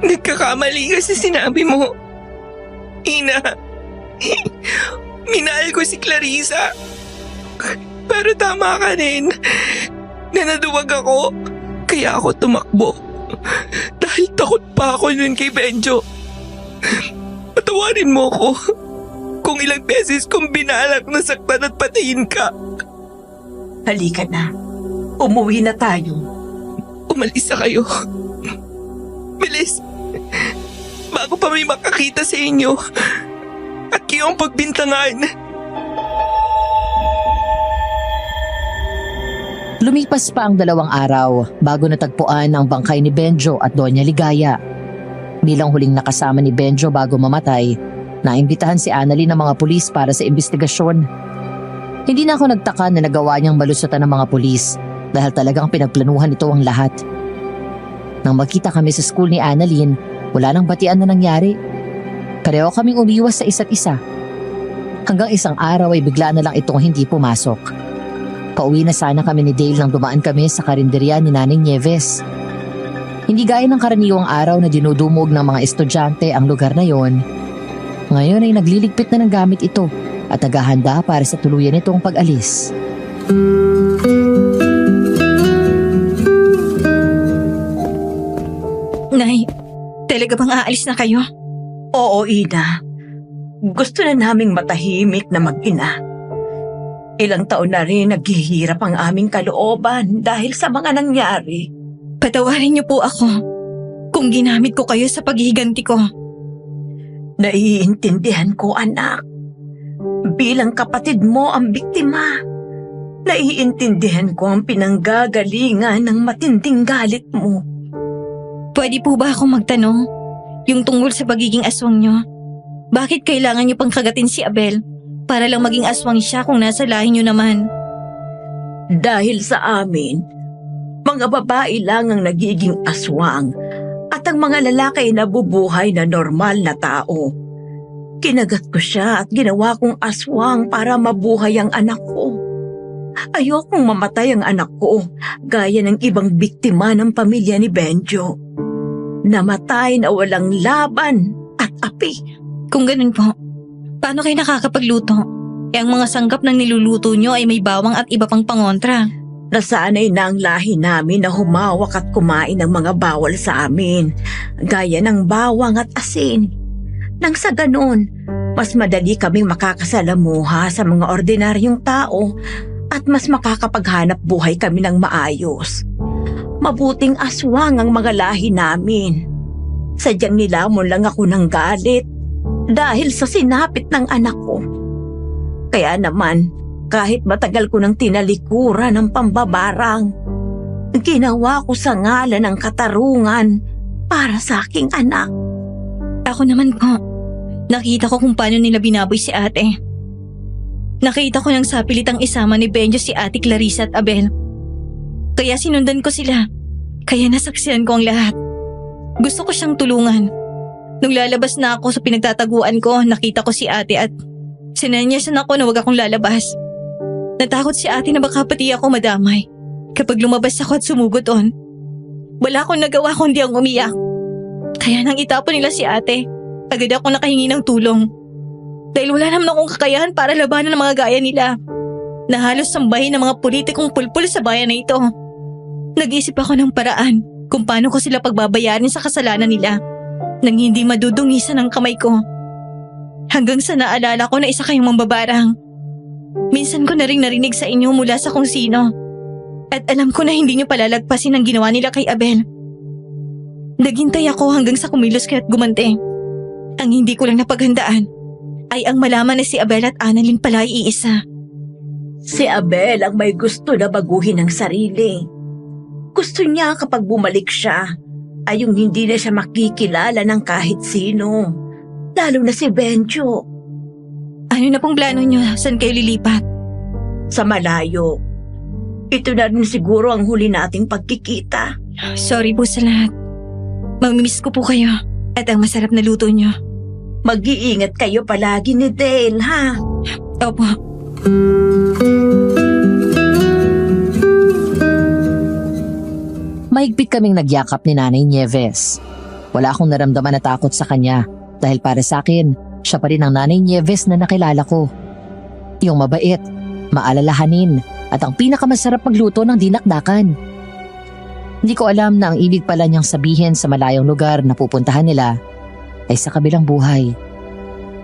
C: Nagkakamali kasi sinabi mo. Ina, minahal ko si Clarissa. Pero tama ka rin. Nanaduwag ako. Kaya ako tumakbo. Dahil takot pa ako nun kay Benjo. Patawarin mo ko. Kung ilang beses kong binalak na saktan at patayin ka.
H: Halika na. Umuwi na tayo.
C: Umalis na kayo. Bilis. Bago pa may makakita sa inyo. At kayong pagbintangan.
E: Lumipas pa ang 2 araw bago natagpuan ang bangkay ni Benjo at Doña Ligaya. Bilang huling nakasama ni Benjo bago mamatay, naimbitahan si Annalyn ng mga pulis para sa investigasyon. Hindi na ako nagtaka na nagawa niyang malusutan ng mga pulis dahil talagang pinagplanuhan ito ang lahat. Nang magkita kami sa school ni Annalyn, wala nang batian na nangyari. Pareho kaming umiwas sa isa't isa. Hanggang isang araw ay bigla na lang itong hindi pumasok. Pauwi na sana kami ni Dale nang dumaan kami sa karinderya ni Nanay Nieves. Hindi gaya ng karaniwang araw na dinudumog ng mga estudyante ang lugar na yon. Ngayon ay nagliligpit na ng gamit ito at naghahanda para sa tuluyan nitong pag-alis.
G: Nay, talaga bang aalis na kayo?
H: Oo, Ina. Gusto na naming matahimik na mag-ina. Ilang taon na rin naghihirap ang aming kalooban dahil sa mga nangyari.
G: Patawarin niyo po ako kung ginamit ko kayo sa paghihiganti ko.
H: Naiintindihan ko, anak. Bilang kapatid mo ang biktima, naiintindihan ko ang pinanggagalingan ng matinding galit mo.
G: Pwede po ba akong magtanong? Yung tungkol sa pagiging aswang niyo, bakit kailangan niyo pang kagatin si Abel para lang maging aswang siya kung nasa lahi niyo naman?
H: Dahil sa amin, mga babae lang ang nagiging aswang at ang mga lalaki ay nabubuhay na normal na tao. Kinagat ko siya at ginawa kong aswang para mabuhay ang anak ko. Ayokong mamatay ang anak ko gaya ng ibang biktima ng pamilya ni Benjo. Namatay na walang laban at api.
G: Kung ganun po, paano kayo nakakapagluto? Ang mga sanggap ng niluluto nyo ay may bawang at iba pang pangontra.
H: Nasanay na ang lahi namin na humawak at kumain ng mga bawal sa amin, gaya ng bawang at asin. Nang sa ganon, mas madali kaming makakasalamuha sa mga ordinaryong tao at mas makakapaghanap buhay kami ng maayos. Mabuting aswang ang mga lahi namin. Sadyang nilamon lang ako ng galit dahil sa sinapit ng anak ko. Kaya naman, kahit matagal ko nang tinalikuran ng pambabarang, ginawa ko sa ngalan ng katarungan para sa aking anak.
G: Ako naman po, nakita ko kung paano nila binaboy si ate. Nakita ko nang sapilitang isama ni Benjo si ate Clarissa at Abel. Kaya sinundan ko sila. Kaya nasaksihan ko ang lahat. Gusto ko siyang tulungan. Nung lalabas na ako sa pinagtataguan ko, nakita ko si ate at sinenyasan ako na wag akong lalabas. Natakot si ate na baka pati ako madamay. Kapag lumabas ako at sumugod on, wala akong nagawa kundi ang umiyak. Kaya nang itapon nila si ate, agad ako nakahingi ng tulong. Dahil wala naman akong kakayahan para labanan ng mga gaya nila, na halos sambahin ng mga politikong pulpul sa bayan na ito. Nag-isip ako ng paraan kung paano ko sila pagbabayarin sa kasalanan nila nang hindi madudungisan ang kamay ko. Hanggang sa naalala ko na isa kayong mambabarang. Minsan ko na rin narinig sa inyo mula sa kung sino. At alam ko na hindi niyo palalagpasin ang ginawa nila kay Abel. Naghintay ako hanggang sa kumilos kaya't gumante. Ang hindi ko lang napaghandaan ay ang malaman na si Abel at Annalyn pala ay iisa.
H: Si Abel ang may gusto na baguhin ang sarili. Gusto niya kapag bumalik siya ay yung hindi na siya makikilala ng kahit sino. Lalo na si Benjo.
G: Ano na pong plano niyo? Saan kayo lilipat?
H: Sa malayo. Ito na rin siguro ang huli nating pagkikita.
G: Sorry po sa lahat. Mamimiss ko po kayo at ang masarap na luto niyo.
H: Mag-iingat kayo palagi ni Dale, ha?
G: Opo.
E: Mahigpit kaming nagyakap ni Nanay Nieves. Wala akong naramdaman na takot sa kanya dahil para sa akin, siya pa rin ang Nanay Nieves na nakilala ko. Yung mabait, maalalahanin at ang pinakamasarap magluto ng dinakdakan. Hindi ko alam na ang ibig pala niyang sabihin sa malayong lugar na pupuntahan nila ay sa kabilang buhay.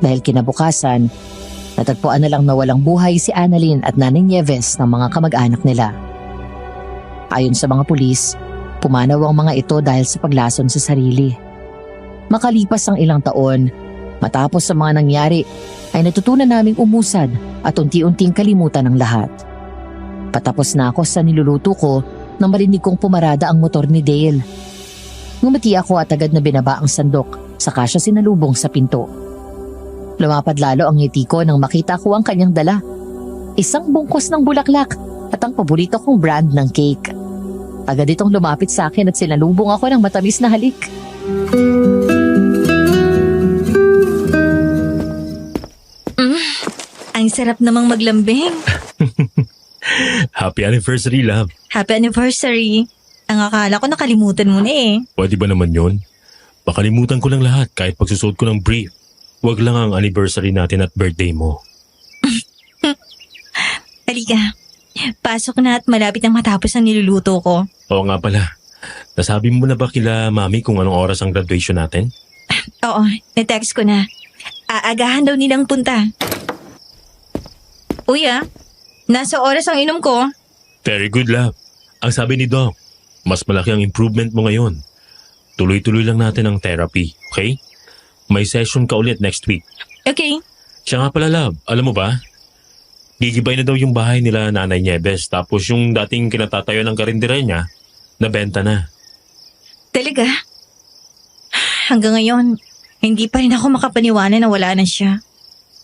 E: Dahil kinabukasan, natagpuan na lang na walang buhay si Annalyn at Nanay Nieves ng mga kamag-anak nila. Ayon sa mga pulis, pumanaw ang mga ito dahil sa paglason sa sarili. Makalipas ang ilang taon, matapos sa mga nangyari, ay natutunan naming umusad at unti-unting kalimutan ang lahat. Patapos na ako sa niluluto ko nang marinig kong pumarada ang motor ni Dale. Ngumiti ako at agad na binaba ang sandok, saka siya sinalubong sa pinto. Lumapad lalo ang ngiti ko nang makita ko ang kanyang dala. Isang bungkos ng bulaklak at ang paborito kong brand ng cake. Agad itong lumapit sa akin at sinalubong ako ng matamis na halik.
G: Ang sarap namang maglambing.
F: Happy anniversary, love.
G: Happy anniversary. Ang akala ko nakalimutan mo na eh.
F: Pwede ba naman yon? Makalimutan ko lang lahat kahit pagsusot ko ng brief. Huwag lang ang anniversary natin at birthday mo.
G: Halika, pasok na at malapit nang matapos ang niluluto ko.
F: Oo nga pala. Nasabi mo na ba kila mami kung anong oras ang graduation natin?
G: Oo, na-text ko na. Aagahan daw nilang punta. Uy nasa oras ang inom ko.
F: Very good, love. Ang sabi ni Doc, mas malaki ang improvement mo ngayon. Tuloy-tuloy lang natin ang therapy, okay? May session ka ulit next week.
G: Okay.
F: Siya nga pala, love. Alam mo ba? Gigibay na daw yung bahay nila Nanay Nieves, tapos yung dating kinatatayo ng karindera niya, nabenta na.
G: Talaga? Hanggang ngayon, hindi pa rin ako makapaniwala na wala na siya.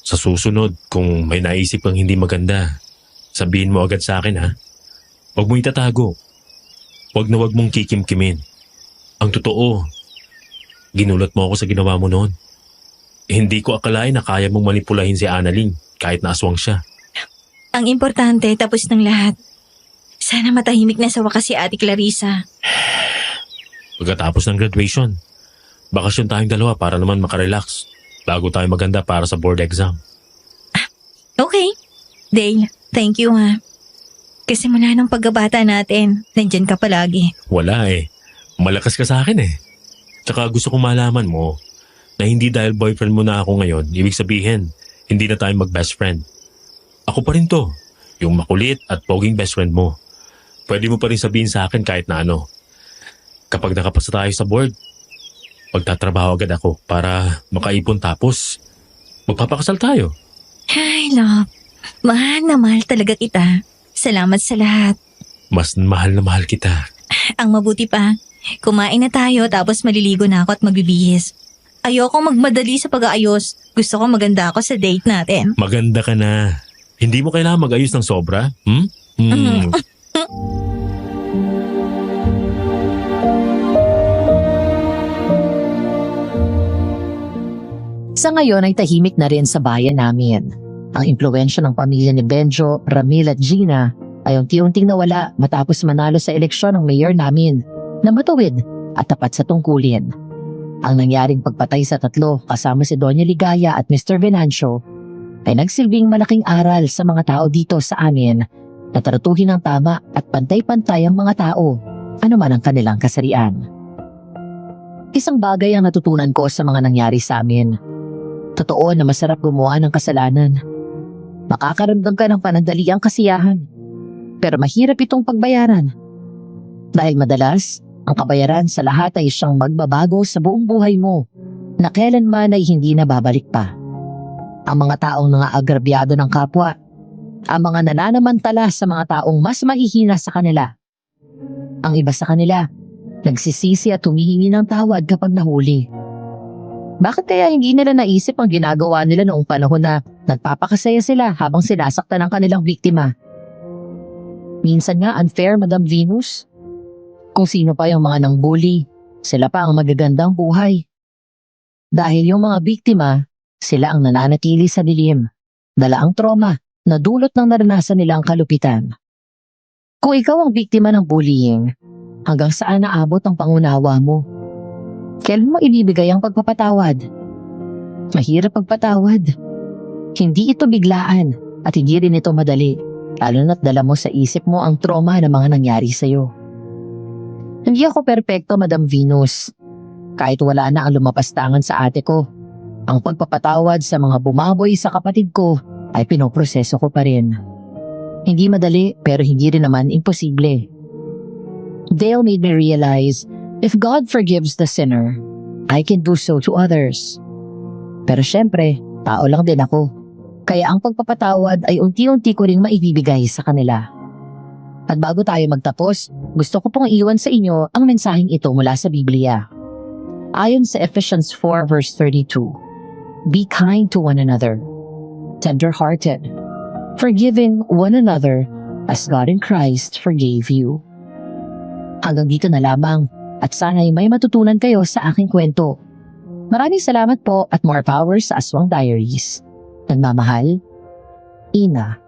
F: Sa susunod, kung may naisip kang hindi maganda, sabihin mo agad sa akin, ha? Huwag mo itatago. Huwag mong kikimkimin. Ang totoo, ginulat mo ako sa ginawa mo noon. Hindi ko akalain na kaya mong manipulahin si Annalyn kahit na aswang siya.
G: Ang importante, tapos ng lahat. Sana matahimik na sa wakas si Ate Clarissa.
F: Pagkatapos ng graduation, bakasyon tayong dalawa para naman makarelax bago tayo maganda para sa board exam.
G: Okay. Dale, thank you ha. Kasi mula nung pagkabata natin, nandyan ka palagi.
F: Wala eh. Malakas ka sa akin eh. Tsaka gusto kong malaman mo na hindi dahil boyfriend mo na ako ngayon, ibig sabihin, hindi na tayo mag-best friend. Ako pa rin to, yung makulit at poging best friend mo. Pwede mo pa rin sabihin sa akin kahit na ano. Kapag nakapasa tayo sa board, magtatrabaho agad ako para makaipon tapos magpapakasal tayo.
G: Ay, love. Mahal na mahal talaga kita. Salamat sa lahat.
F: Mas mahal na mahal kita.
G: Ang mabuti pa, kumain na tayo tapos maliligo na ako at magbibihis. Ayokong magmadali sa pag-aayos. Gusto ko maganda ako sa date natin.
F: Maganda ka na. Hindi mo kailangan mag-ayos ng sobra?
E: Sa ngayon ay tahimik na rin sa bayan namin. Ang impluwensya ng pamilya ni Benjo, Ramil at Gina ay unti-unting nawala matapos manalo sa eleksyon ng mayor namin na matuwid at tapat sa tungkulin. Ang nangyaring pagpatay sa tatlo kasama si Doña Ligaya at Mr. Venancio ay nagsilbing malaking aral sa mga tao dito sa amin na tratuhin ng tama at pantay-pantay ang mga tao, anuman ang kanilang kasarian. Isang bagay ang natutunan ko sa mga nangyari sa amin. Totoo na masarap gumawa ng kasalanan. Makakaramdam ka ng panandaliang kasiyahan. Pero mahirap itong pagbayaran. Dahil madalas, ang kabayaran sa lahat ay siyang magbabago sa buong buhay mo na kailanman ay hindi na babalik pa. Ang mga taong nangaagrabyado ng kapwa, ang mga nananamantala sa mga taong mas mahihina sa kanila. Ang iba sa kanila, nagsisisi at humihingi ng tawad kapag nahuli. Bakit kaya hindi nila naisip ang ginagawa nila noong panahon na nagpapakasaya sila habang sinasaktan ng kanilang biktima? Minsan nga unfair, Madam Venus. Kung sino pa yung mga nang-bully, sila pa ang magagandang buhay. Dahil yung mga biktima, sila ang nananatili sa dilim, dala ang trauma na dulot ng naranasan nilang kalupitan. Kung ikaw ang biktima ng bullying, hanggang saan naabot ang pangunawa mo? Kailan mo ibibigay ang pagpapatawad? Mahirap pagpatawad. Hindi ito biglaan at hindi rin ito madali, lalo na't dala mo sa isip mo ang trauma ng mga nangyari sa'yo. Hindi ako perpekto, Madam Venus. Kahit wala na ang lumapas tangan sa ate ko, ang pagpapatawad sa mga bumaboy sa kapatid ko ay pinoproseso ko pa rin. Hindi madali pero hindi rin naman imposible. Dale made me realize, if God forgives the sinner, I can do so to others. Pero syempre, tao lang din ako. Kaya ang pagpapatawad ay unti-unti ko ring maibibigay sa kanila. At bago tayo magtapos, gusto ko pong iwan sa inyo ang mensaheng ito mula sa Biblia. Ayon sa Ephesians 4 verse 32, be kind to one another, tender-hearted, forgiving one another as God in Christ forgave you. Hanggang dito na lamang at sana'y may matutunan kayo sa aking kwento. Maraming salamat po at more power sa Aswang Diaries. Nagmamahal, Ina.